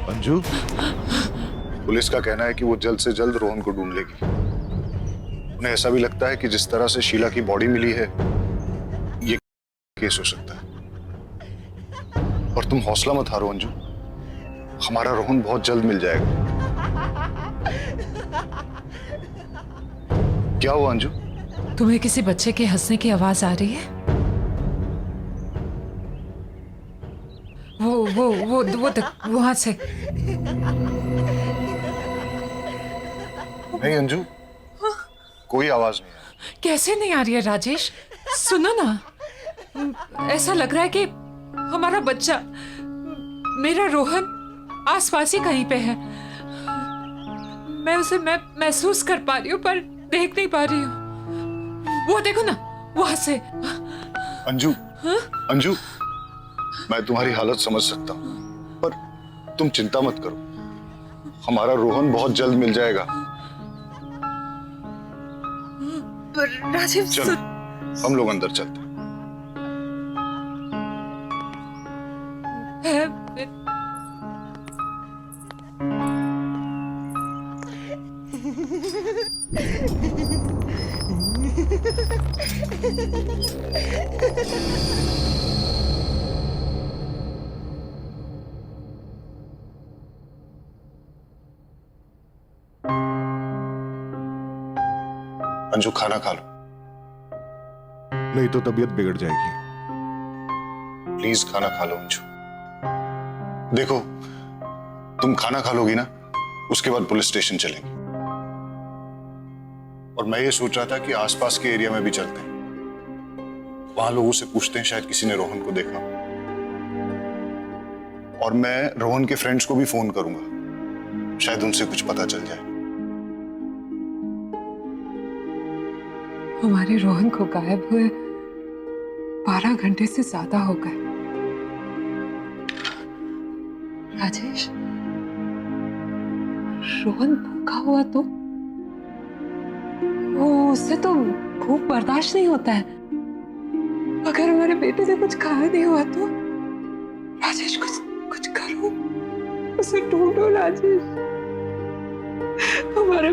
अंजू, पुलिस का कहना है कि वो जल्द से जल्द रोहन को ढूंढ लेगी। उन्हें ऐसा भी लगता है कि जिस तरह से शीला की बॉडी मिली है, ये केस हो सकता है। और तुम हौसला मत हारो अंजू, हमारा रोहन बहुत जल्द मिल जाएगा। क्या हुआ अंजू? तुम्हें किसी बच्चे के हंसने की आवाज आ रही है? वो वहां से। नहीं अंजू, कोई आवाज नहीं है। कैसे नहीं आ रही है राजेश? सुनो ना, ऐसा लग रहा है कि हमारा बच्चा, मेरा रोहन, आसपास ही कहीं पे है। मैं उसे महसूस कर पा रही हूँ पर देख नहीं पा रही हूँ। वो देखो ना, वहां से। अंजू, अंजू, मैं तुम्हारी हालत समझ सकता हूँ, पर तुम चिंता मत करो, हमारा रोहन बहुत जल्द मिल जाएगा। राजीव, चलो, हम लोग अंदर चलते हैं। अंजू, खाना खा लो। नहीं तो तबीयत बिगड़ जाएगी। प्लीज खाना खा लो अंजू। देखो, तुम खाना खा लोगी ना, उसके बाद पुलिस स्टेशन चलेंगे। और मैं ये सोच रहा था कि आसपास के एरिया में भी चलते हैं, वहां लोगों से पूछते हैं, शायद किसी ने रोहन को देखा। और मैं रोहन के फ्रेंड्स को भी फोन करूंगा, शायद उनसे कुछ पता चल जाए। हमारे रोहन को गायब हुए 12 घंटे से ज्यादा हो गए। राजेश, रोहन भूखा हुआ तो उससे तो भूख बर्दाश्त नहीं होता है। अगर हमारे बेटे से कुछ खाया नहीं हुआ तो राजेश, कुछ करो, उसे ढूंढो राजेश। हमारे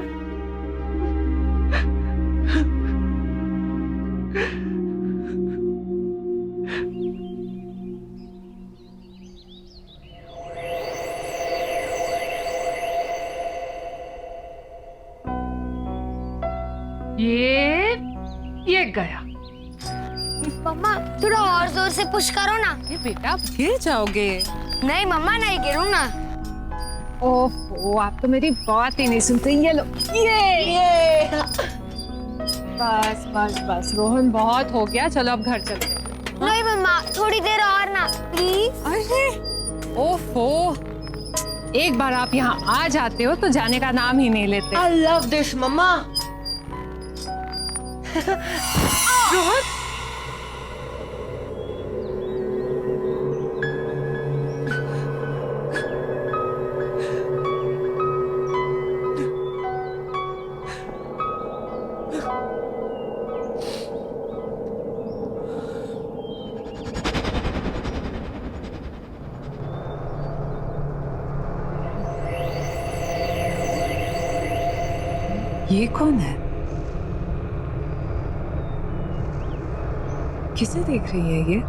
ये गया। मम्मा थोड़ा और जोर से पुश करो ना। ये बेटा, आप गिर जाओगे। नहीं मम्मा, नहीं गिरूँ ना। ओह, आप तो मेरी बात ही नहीं सुनते। ये लो, ये बस बस बस, रोहन बहुत हो गया, चलो अब घर चलते हैं। नहीं मम्मा, थोड़ी देर और ना प्लीज। अरे ओफो, एक बार आप यहाँ आ जाते हो तो जाने का नाम ही नहीं लेते। I love this, मम्मा। रोहन, ये कौन है? किसे देख रही है ये?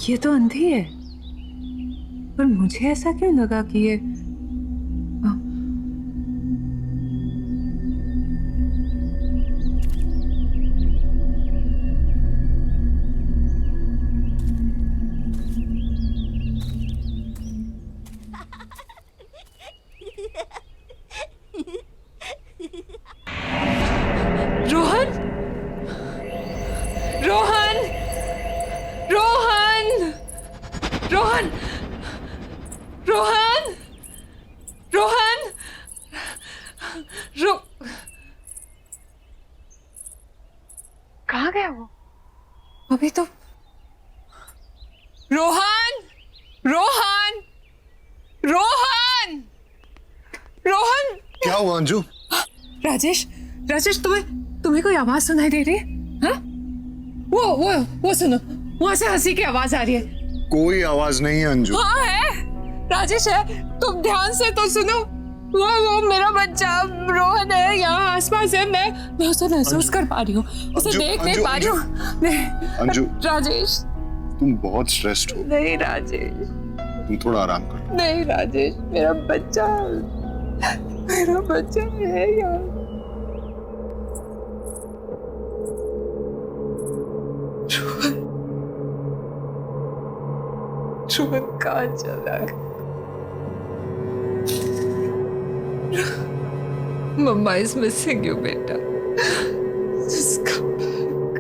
ये तो अंधी है, पर मुझे ऐसा क्यों लगा कि ये रोहन, रोहन, रोहन, रोहन, रोहन, रोहन, कहाँ गया वो? अभी तो रोहन, रोहन, रोहन, रोहन। क्या हुआ अंजू? राजेश, राजेश, तुम्हें कोई आवाज सुनाई दे रही है? हाँ? वो सुनो, वहां से हंसी की आवाज आ रही है। कोई आवाज नहीं है अंजू। हाँ है, राजेश है, तुम ध्यान से तो सुनो। वो मेरा बच्चा रोहन है, यहाँ आसपास है। मैं उसे महसूस कर पा रही हूँ, उसे देख नहीं पा रही हूँ। अंजू, राजेश, तुम बहुत स्ट्रेस्ड हो। नहीं राजेश, तुम थोड़ा आराम करो। नहीं राजेश, मेरा बच्चा है यहाँ। रोहन कहाँ चला गया? मम्मा इज मिसिंग यू बेटा। Just come back.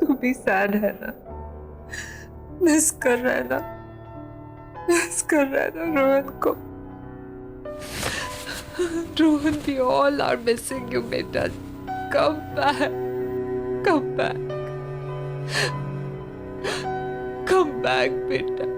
तू भी सैड है ना? मिस कर रहा है ना? मिस कर रहा है ना रोहन को? Rohan, we all are missing you बेटा। Come back. Come back. Come back बेटा।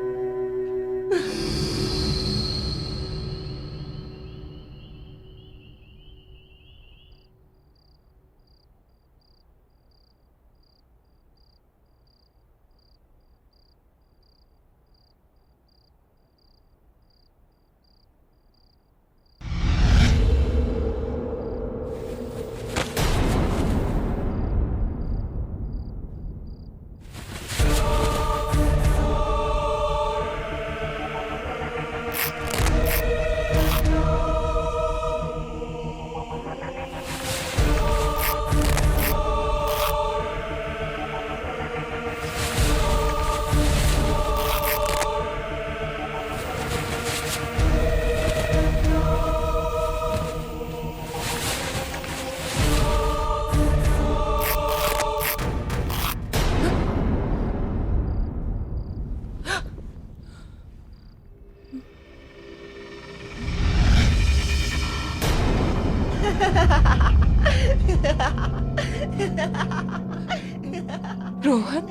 रोहन,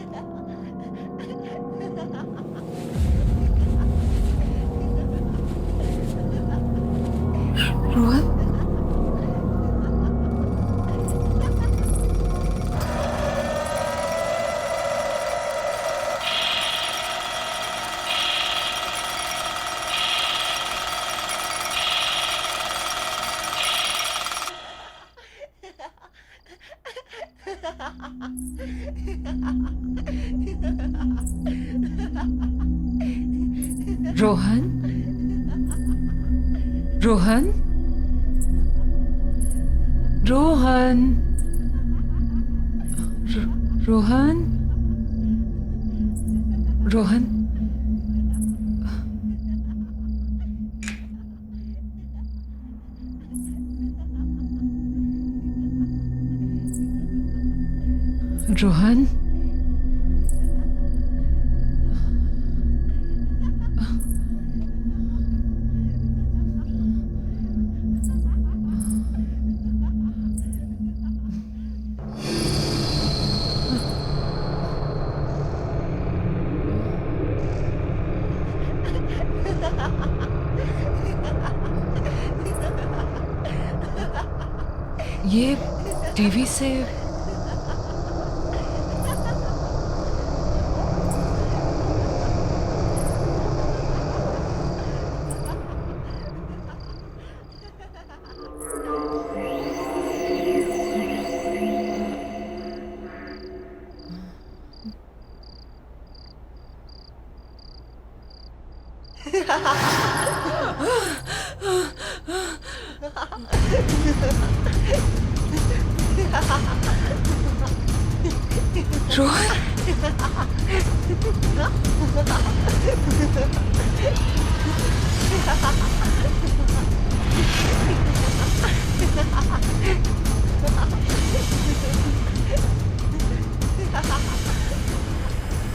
रोहन, रोहन, रोहन, रोहन, रोहन, रोहन, रोहन, ये टीवी से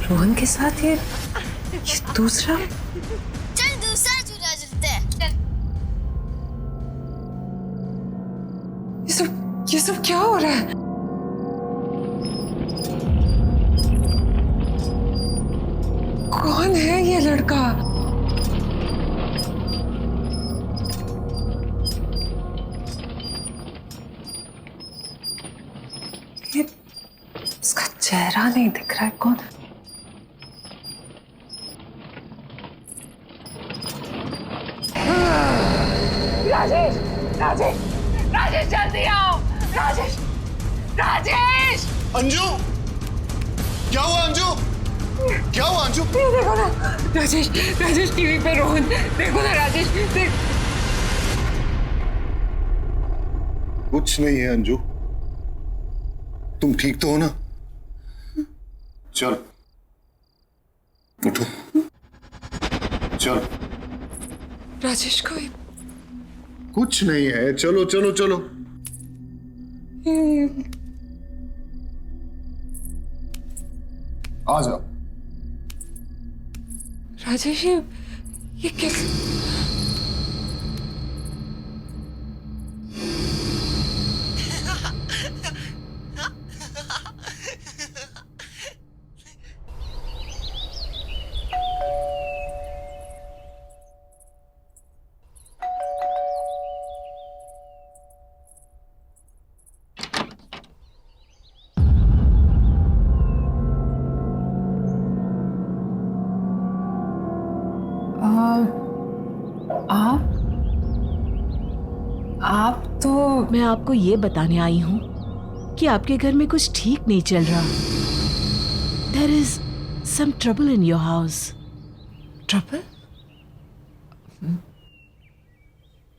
रोहन के साथ ये दूसरा। चल दूसरा झूला झूलते हैं। ये सब क्या हो रहा है? कौन है ये लड़का? ये इसका चेहरा नहीं दिख रहा है, कौन है? राजेश, राजेश, राजेश जल्दी आओ! राजेश, राजेश! अंजू, क्या हुआ अंजू? क्या हुआ अंजू? देखो ना राजेश, राजेश टीवी पे रोहन, देखो ना राजेश, देख। कुछ नहीं है अंजू, तुम ठीक तो हो ना? चल उठो, चल। राजेश को कुछ नहीं है, चलो चलो चलो। आ जाओ। राजेश ये कैसे? आप तो मैं आपको ये बताने आई हूँ कि आपके घर में कुछ ठीक नहीं चल रहा। There is some trouble in your house. Trouble?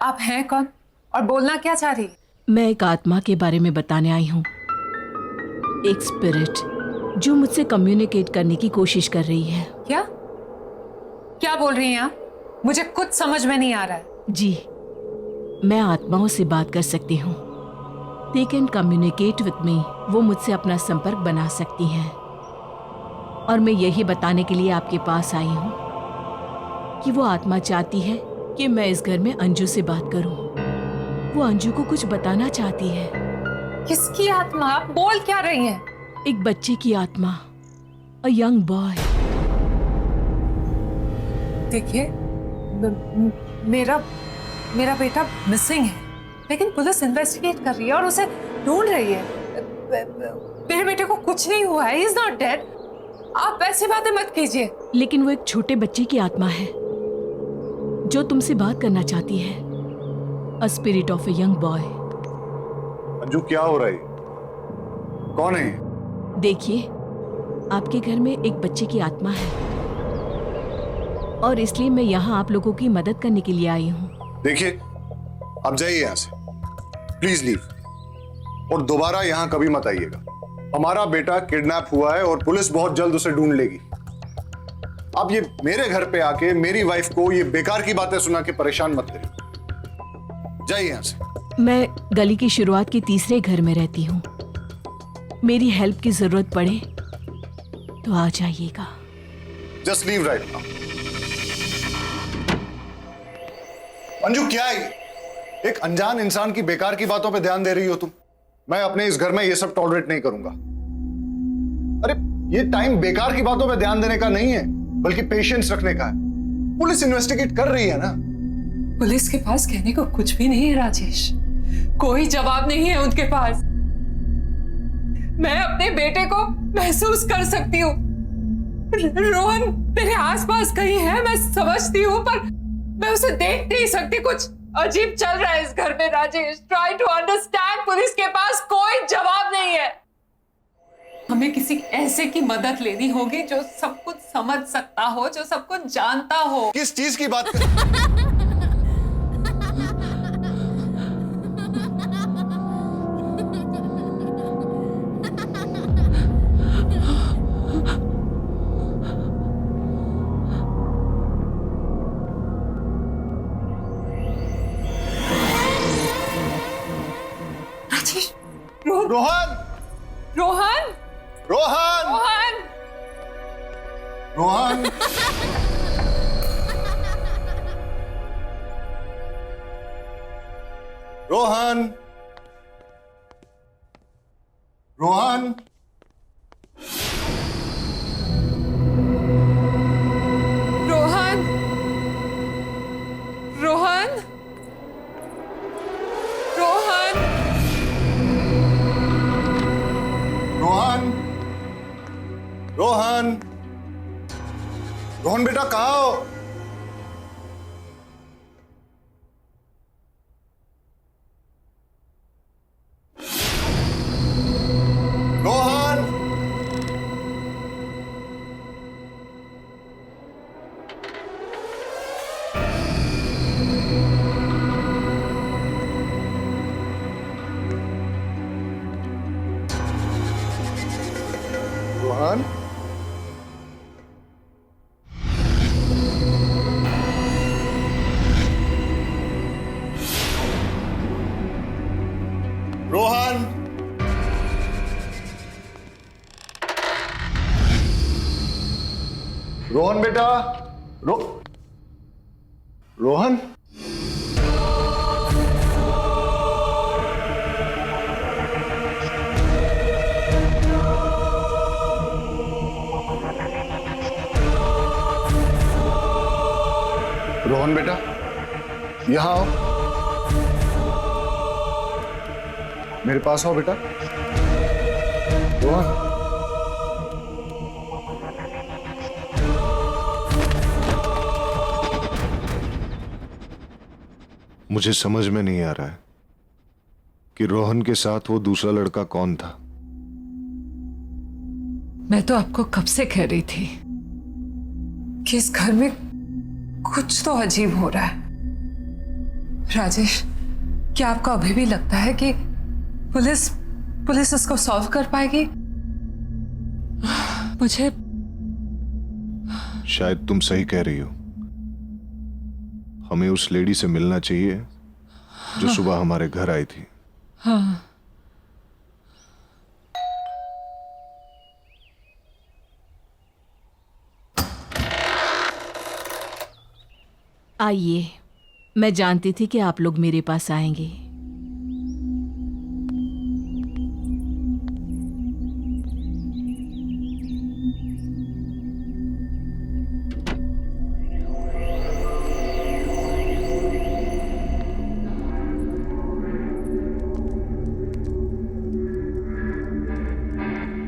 आप हैं कौन और बोलना क्या चाह रही? मैं एक आत्मा के बारे में बताने आई हूँ, एक स्पिरिट जो मुझसे कम्युनिकेट करने की कोशिश कर रही है। क्या क्या बोल रही हैं आप? मुझे कुछ समझ में नहीं आ रहा है। जी, मैं आत्माओं से बात कर सकती हूँ। They can communicate with me. वो मुझसे अपना संपर्क बना सकती हैं। और मैं यही बताने के लिए आपके पास आई हूँ कि वो आत्मा चाहती है कि मैं इस घर में अंजू से बात करूँ। वो अंजू को कुछ बताना चाहती है। किसकी आत्मा? आप बोल क्या रही हैं? एक बच्चे की आत्मा, अ यंग बॉय। देखिए, मेरा बेटा मिसिंग है, लेकिन पुलिस इन्वेस्टिगेट कर रही है और उसे ढूंढ रही है। मेरे बेटे को कुछ नहीं हुआ है, ही इज नॉट डेड। आप ऐसी बातें मत कीजिए। लेकिन वो एक छोटे बच्चे की आत्मा है जो तुमसे बात करना चाहती है, a spirit of a young boy. Anju क्या हो रहा है? कौन है? देखिए, आपके घर में एक बच्चे की आत्मा है और इसलिए मैं यहाँ आप लोगों की मदद करने के लिए आई हूँ। देखिए, अब जाइए यहाँ से, प्लीज लीव, और दोबारा यहाँ कभी मत आइएगा। हमारा बेटा किडनैप हुआ है और पुलिस बहुत जल्द उसे ढूंढ लेगी। अब ये मेरे घर पे आके मेरी वाइफ को ये बेकार की बातें सुना के परेशान मत करिए। जाइए यहाँ से। मैं गली की शुरुआत के तीसरे घर में रहती हूँ। मेरी हेल्प की जरूरत पड़े तो आ जाइएगा। Just leave right now. Anju क्या है ये? एक अनजान इंसान की बेकार की बातों पे ध्यान दे रही हो तुम। मैं अपने इस घर में ये सब टॉलरेट नहीं करूंगा। अरे ये टाइम बेकार की बातों पे ध्यान देने का नहीं है, बल्कि पेशेंस रखने का है। पुलिस इन्वेस्टिगेट कर रही है ना। पुलिस के पास कहने को कुछ भी नहीं है राजेश, कोई जवाब नहीं है उनके पास। मैं अपने बेटे को महसूस कर सकती हूँ। रोहन मेरे आसपास कहीं है, मैं समझती हूँ, पर मैं उसे देख नहीं सकती। कुछ अजीब चल रहा है इस घर में Rajesh. Try to understand. Police के पास कोई जवाब नहीं है। हमें किसी ऐसे की मदद लेनी होगी जो सब कुछ समझ सकता हो, जो सब कुछ जानता हो। किस चीज की बात कर? रोहन! रोहन! रोहन! रोहन! रोहन! रोहन! रोहन! रोहन! रोहन! रोहन! रोहन! रोहन! रोहन बेटा कहाँ हो? रोहन! रोहन, रोहन बेटा, रोहन, रोहन बेटा, यहां आओ, मेरे पास आओ बेटा। रोहन, मुझे समझ में नहीं आ रहा है कि रोहन के साथ वो दूसरा लड़का कौन था। मैं तो आपको कब से कह रही थी कि इस घर में कुछ तो अजीब हो रहा है। राजेश, क्या आपको अभी भी लगता है कि पुलिस इसको सॉल्व कर पाएगी? मुझे शायद तुम सही कह रही हो। हमें उस लेडी से मिलना चाहिए जो सुबह हमारे घर आई थी। हाँ। आइए, मैं जानती थी कि आप लोग मेरे पास आएंगे।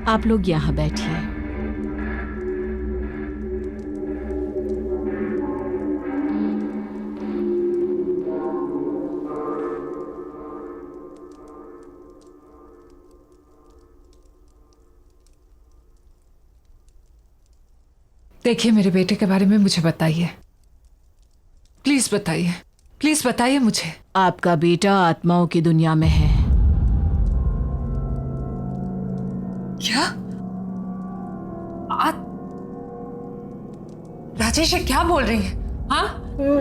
आप लोग यहाँ बैठिए। देखिए, मेरे बेटे के बारे में मुझे बताइए, प्लीज बताइए, प्लीज बताइए मुझे। आपका बेटा आत्माओं की दुनिया में है। क्या? राजेश, ये क्या बोल रही है? हाँ,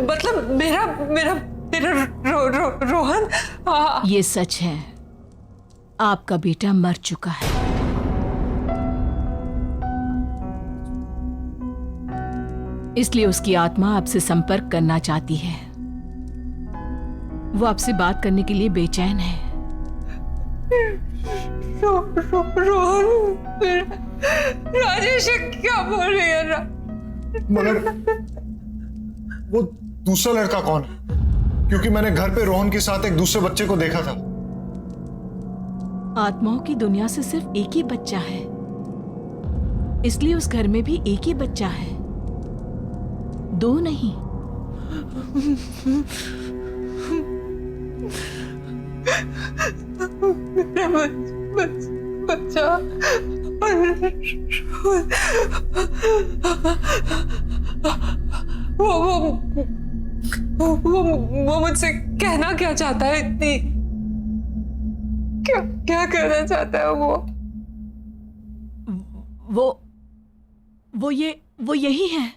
मतलब मेरा रोहन। ये सच है, आपका बेटा मर चुका है। इसलिए उसकी आत्मा आपसे संपर्क करना चाहती है। वो आपसे बात करने के लिए बेचैन है। रोहन, राजेश क्या बोल रही है? मगर वो दूसरा लड़का कौन है? क्योंकि मैंने घर पे रोहन के साथ एक दूसरे बच्चे को देखा था। आत्माओं की दुनिया से सिर्फ एक ही बच्चा है, इसलिए उस घर में भी एक ही बच्चा है, दो नहीं। बच्चा वो मुझसे कहना क्या चाहता है? इतनी क्या कहना चाहता है वो यही है।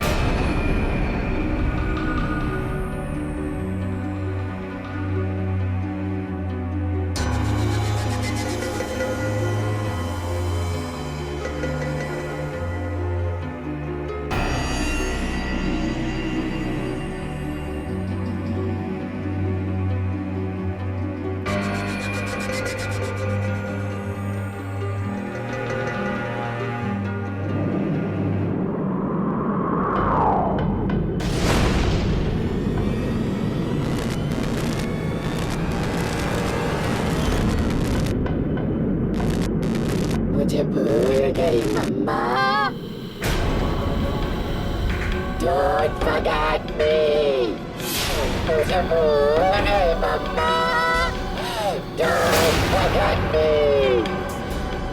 मुझे भूल गई मम्मा। Don't forget me. मुझे भूल गई मम्मा। Don't forget me.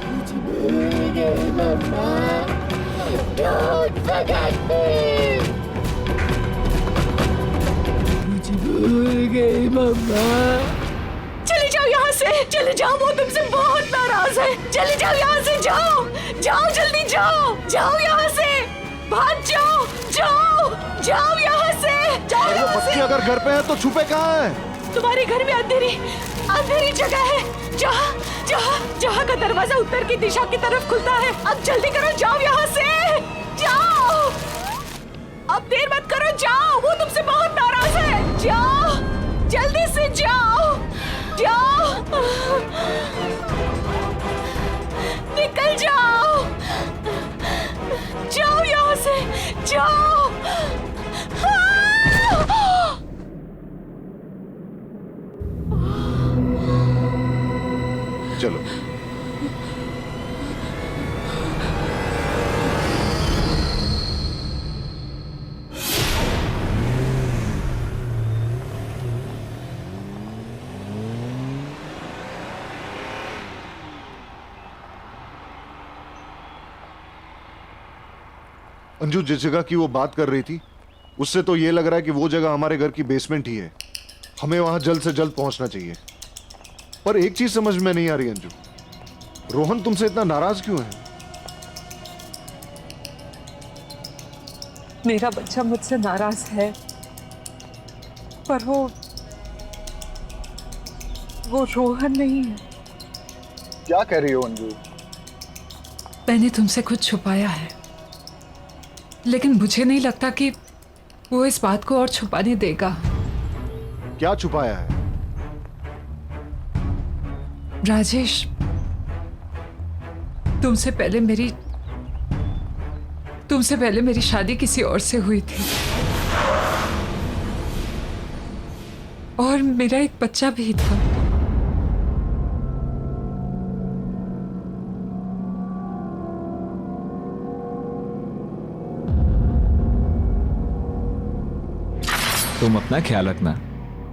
मुझे भूल गई मम्मा। Don't forget me. मुझे भूल गई मम्मा। चले जाओ यहाँ से, चले जाओ, वो तुमसे बहुत नाराज है। चले जाओ यहाँ से, जाओ जाओ, जल्दी जाओ, जाओ यहाँ से, भाग जाओ, जाओ जाओ यहाँ से, जाओ यहाँ से। बच्चे अगर घर पे हैं तो छुपे कहाँ हैं? तुम्हारे घर में अंधेरी अंधेरी जगह है जहाँ जहाँ जहाँ का दरवाजा उत्तर की दिशा की तरफ खुलता है। अब जल्दी करो, जाओ यहाँ से, जाओ। अब देर मत करो, जाओ, वो तुमसे बहुत नाराज है। जाओ, जल्दी से जाओ, जाओ, निकल जाओ, जाओ यहाँ से, जाओ। चलो। अंजू, जिस जगह की वो बात कर रही थी उससे तो ये लग रहा है कि वो जगह हमारे घर की बेसमेंट ही है। हमें वहां जल्द से जल्द पहुंचना चाहिए। पर एक चीज समझ में नहीं आ रही अंजू, रोहन तुमसे इतना नाराज क्यों है? मेरा बच्चा मुझसे नाराज है, पर वो रोहन नहीं है। क्या कह रही हो अंजू? मैंने तुमसे कुछ छुपाया है, लेकिन मुझे नहीं लगता कि वो इस बात को और छुपाने देगा। क्या छुपाया है? राजेश, तुमसे पहले मेरी शादी किसी और से हुई थी और मेरा एक बच्चा भी था। तुम अपना ख्याल रखना,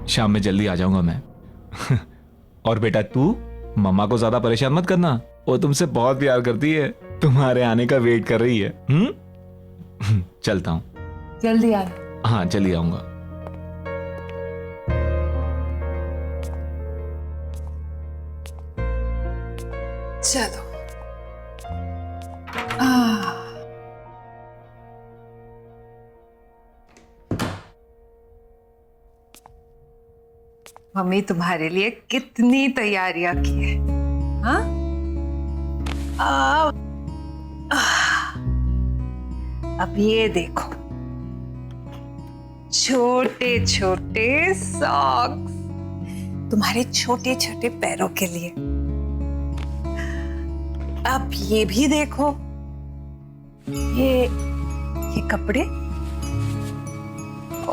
शाम में जल्दी आ जाऊंगा मैं। और बेटा तू मम्मा को ज्यादा परेशान मत करना, वो तुमसे बहुत प्यार करती है, तुम्हारे आने का वेट कर रही है। चलता हूँ। जल्दी आना। हाँ, जल्दी आऊंगा। चलो। मम्मी तुम्हारे लिए कितनी तैयारियां की है। हाँ? अब ये देखो, छोटे छोटे सॉक्स तुम्हारे छोटे छोटे पैरों के लिए। अब ये भी देखो, ये कपड़े।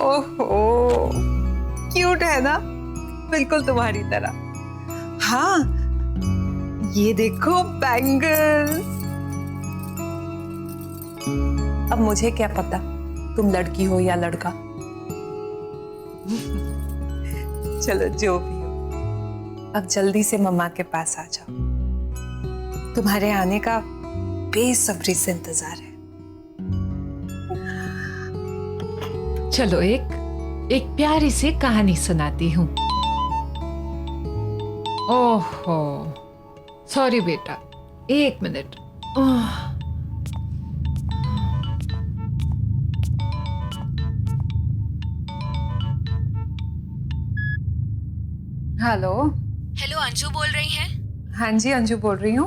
ओहो, क्यूट है ना, बिल्कुल तुम्हारी तरह। हाँ, ये देखो बैंगल्स। अब मुझे क्या पता तुम लड़की हो या लड़का। चलो जो भी हो, अब जल्दी से मम्मा के पास आ जाओ। तुम्हारे आने का बेसब्री से इंतजार है। चलो एक प्यारी सी कहानी सुनाती हूँ। ओहो, सॉरी बेटा, एक मिनट। हेलो। हेलो, अंजू बोल रही हैं? हाँ जी, अंजू बोल रही हूँ।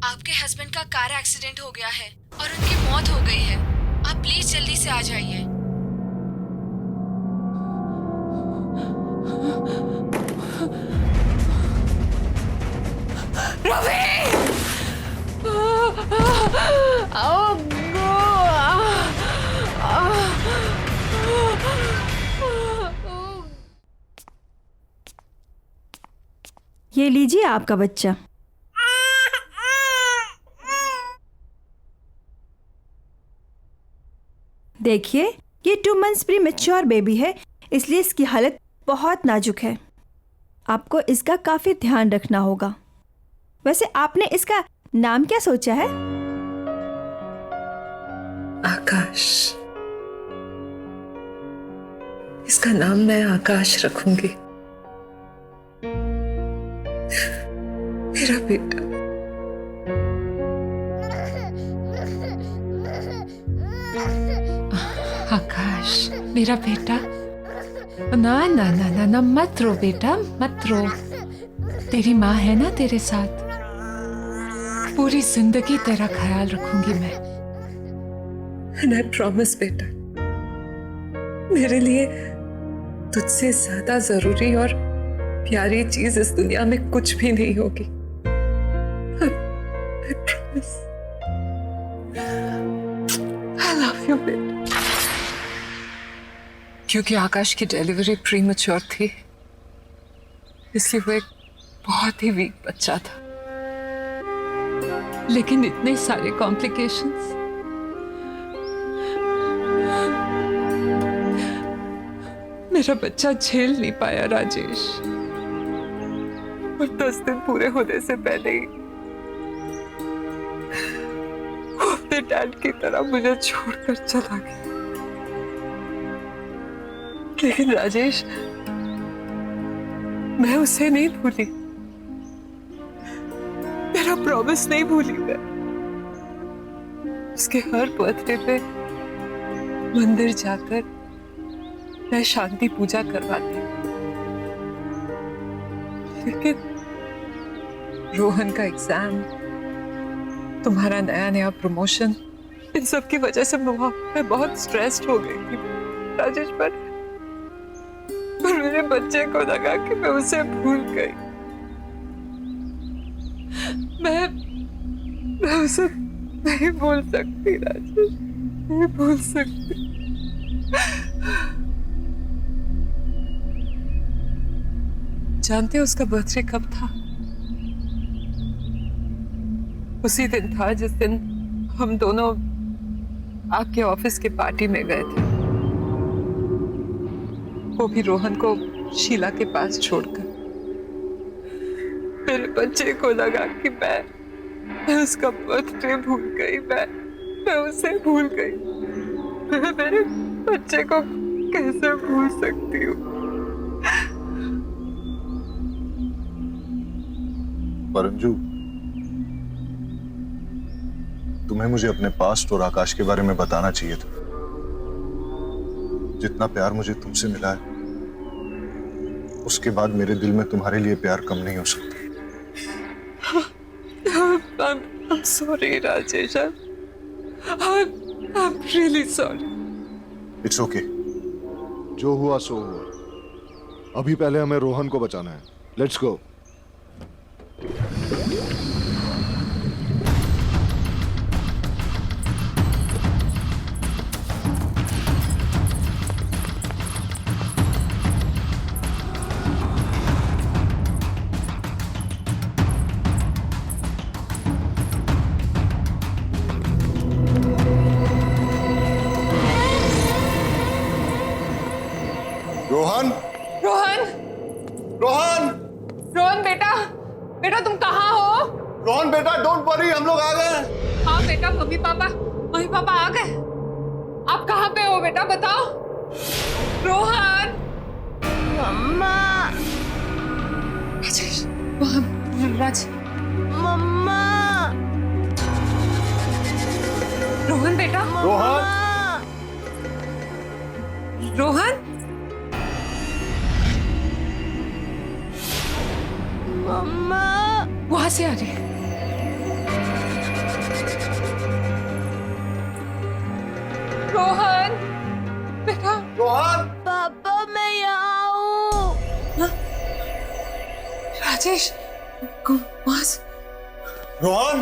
आपके हस्बैंड का कार एक्सीडेंट हो गया है और उनकी मौत हो गई है। आप प्लीज जल्दी से आ जाइए। ये लीजिए आपका बच्चा। देखिए, ये 2 मंथ्स प्रीमैच्योर बेबी है, इसलिए इसकी हालत बहुत नाजुक है। आपको इसका काफी ध्यान रखना होगा। वैसे आपने इसका नाम क्या सोचा है? आकाश। इसका नाम मैं आकाश रखूंगी। मेरा बेटा। आकाश, मेरा बेटा। ना ना ना ना ना, मत रो बेटा, मत रो। तेरी माँ है ना तेरे साथ, पूरी जिंदगी तेरा ख्याल रखूंगी मैं। And I promise बेटा, मेरे लिए तुझसे ज्यादा जरूरी और प्यारी चीज इस दुनिया में कुछ भी नहीं होगी। I promise. I love you बेटा। क्योंकि आकाश की डिलीवरी प्रीमैच्योर थी, इसलिए वो एक बहुत ही वीक बच्चा था। लेकिन इतने सारे कॉम्प्लिकेशंस, मेरा बच्चा झेल नहीं पाया राजेश, और 10 दिन पूरे होने से पहले ही वो अपने डैड की तरह मुझे छोड़कर चला गया। लेकिन राजेश, मैं उसे नहीं भूली, मेरा प्रॉमिस नहीं भूली मैं। उसके हर बर्थडे पे मंदिर जाकर मैं शांति पूजा करवाती। लेकिन रोहन का एग्जाम, तुम्हारा नया नया प्रमोशन, इन सब की वजह से मैं बहुत स्ट्रेस्ड हो गई थी राजेश। पर मेरे बच्चे को लगा कि मैं उसे भूल गई। मैं उसे नहीं भूल सकती राजेश, नहीं भूल सकती। जानते हो उसका बर्थडे कब था? उसी दिन था जिस दिन हम दोनों आपके ऑफिस के पार्टी में गए थे, वो भी रोहन को शीला के पास छोड़कर। मेरे बच्चे को लगा कि मैं उसका बर्थडे भूल गई, मैं उसे भूल गई। मैं मेरे बच्चे को कैसे भूल सकती हूँ? परंजू, तुम्हें मुझे अपने पास्ट और आकाश के बारे में बताना चाहिए था। जितना प्यार मुझे तुमसे मिला है, उसके बाद मेरे दिल में तुम्हारे लिए प्यार कम नहीं हो सकता। I'm sorry Rajesh, I'm really sorry. It's okay. जो हुआ सो हुआ। अभी पहले हमें रोहन को बचाना है। Let's go. रोहन, रोहन, रोहन, रोहन बेटा, बेटा तुम कहाँ हो? रोहन बेटा, डोंट वरी, हम लोग आ गए। हाँ बेटा, मम्मी पापा आ गए। आप कहाँ पे हो बेटा, बताओ। रोहन, मम्मा, राजेश, वहाँ राज, मम्मा, रोहन बेटा, रोहन, रोहन, मम्मा, वहां से आ रही है। रोहन बेटा, रोहन, पापा मैं यहाँ हूँ। राजेश, रोहन,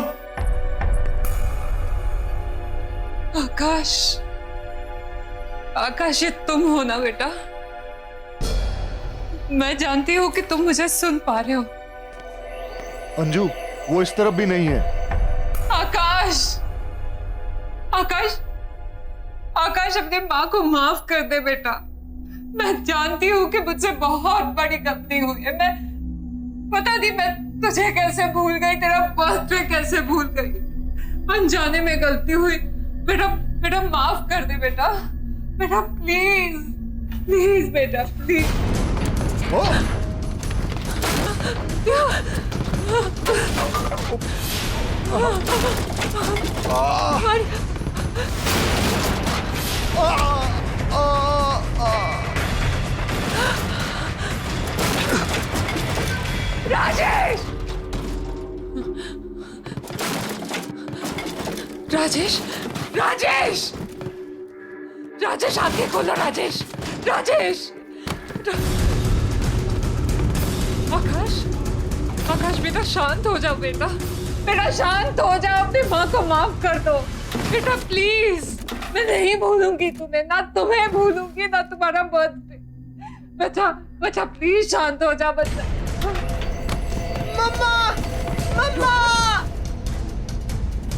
आकाश, आकाश, ये तुम हो ना बेटा? मैं जानती हूँ कि तुम मुझे सुन पा रहे हो। अंजू, वो इस तरफ भी नहीं है। आकाश, आकाश, आकाश, अपनी माँ को माफ कर दे बेटा। मैं जानती हूँ कि मुझसे बहुत बड़ी गलती हुई है। मैं पता नहीं मैं तुझे कैसे भूल गई, तेरा बर्थडे कैसे भूल गई। अनजाने में गलती हुई बेटा, बेटा माफ कर दे बेटा, बेटा प्लीज, प्लीज बेटा, प्लीज। राजेश! राजेश! राजेश! राजेश, आंखें खोलो राजेश! राजेश! आकाश, आकाश बेटा शांत हो जाओ बेटा, बेटा शांत हो जाओ, अपनी माँ को माफ कर दो बेटा प्लीज। मैं नहीं भूलूंगी तुम्हें, ना तुम्हें भूलूंगी ना तुम्हारा बर्थडे। बच्चा बच्चा प्लीज शांत हो जा बच्चा। मम्मा, मम्मा,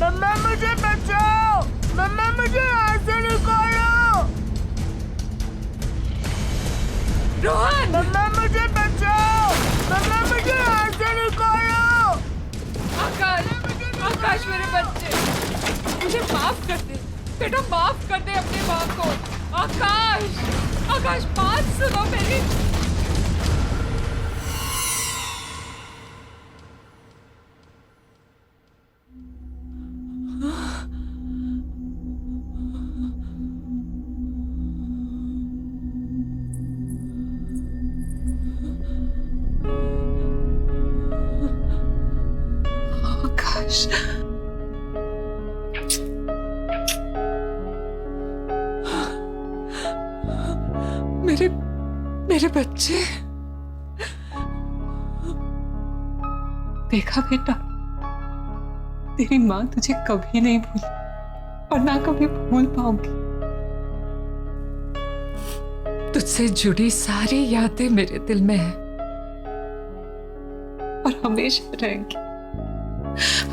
मम्मा मुझे बचाओ, मम्मा मुझे यहाँ से निकालो। रोहन! मम्मा मुझे बचाओ, मम्मा मुझे यहाँ से निकालो। आकाश, आकाश मेरे बच्चे, मुझे माफ कर दे बेटा, माफ कर दे अपनी माँ को। आकाश, आकाश बात सुनो मेरी। आकाश, मेरे बच्चे। देखा बेटा, तेरी माँ तुझे कभी नहीं भूली और ना कभी भूल पाऊंगी। तुझसे जुड़ी सारी यादें मेरे दिल में है और हमेशा रहेंगी।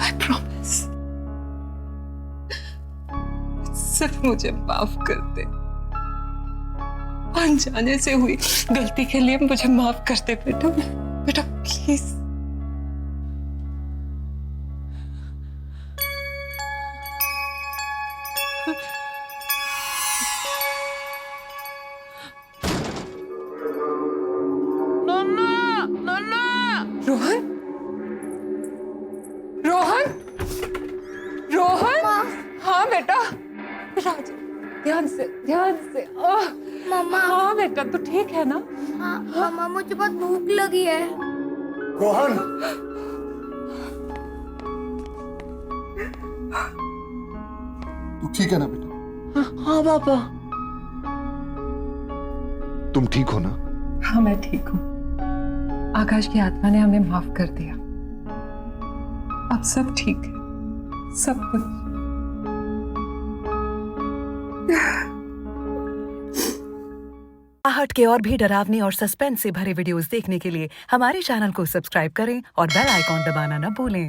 I promise। सिर्फ मुझे माफ कर दे, अनजाने से हुई गलती के लिए मुझे माफ कर दे बेटा, बेटा प्लीज। नन्ना, नन्ना। रोहन, रोहन, रोहन। हाँ बेटा, राज ध्यान से, ध्यान से। मम्मा। हाँ बेटा, तू ठीक है ना? हाँ मम्मा, मुझे बहुत भूख लगी है। रोहन, तू ठीक है ना बेटा? हाँ पापा। तुम ठीक हो ना? हाँ मैं ठीक हूँ। आकाश की आत्मा ने हमें माफ कर दिया, अब सब ठीक है, सब कुछ। आहट के और भी डरावनी और सस्पेंस से भरे वीडियोस देखने के लिए हमारे चैनल को सब्सक्राइब करें और बेल आइकॉन दबाना न भूलें।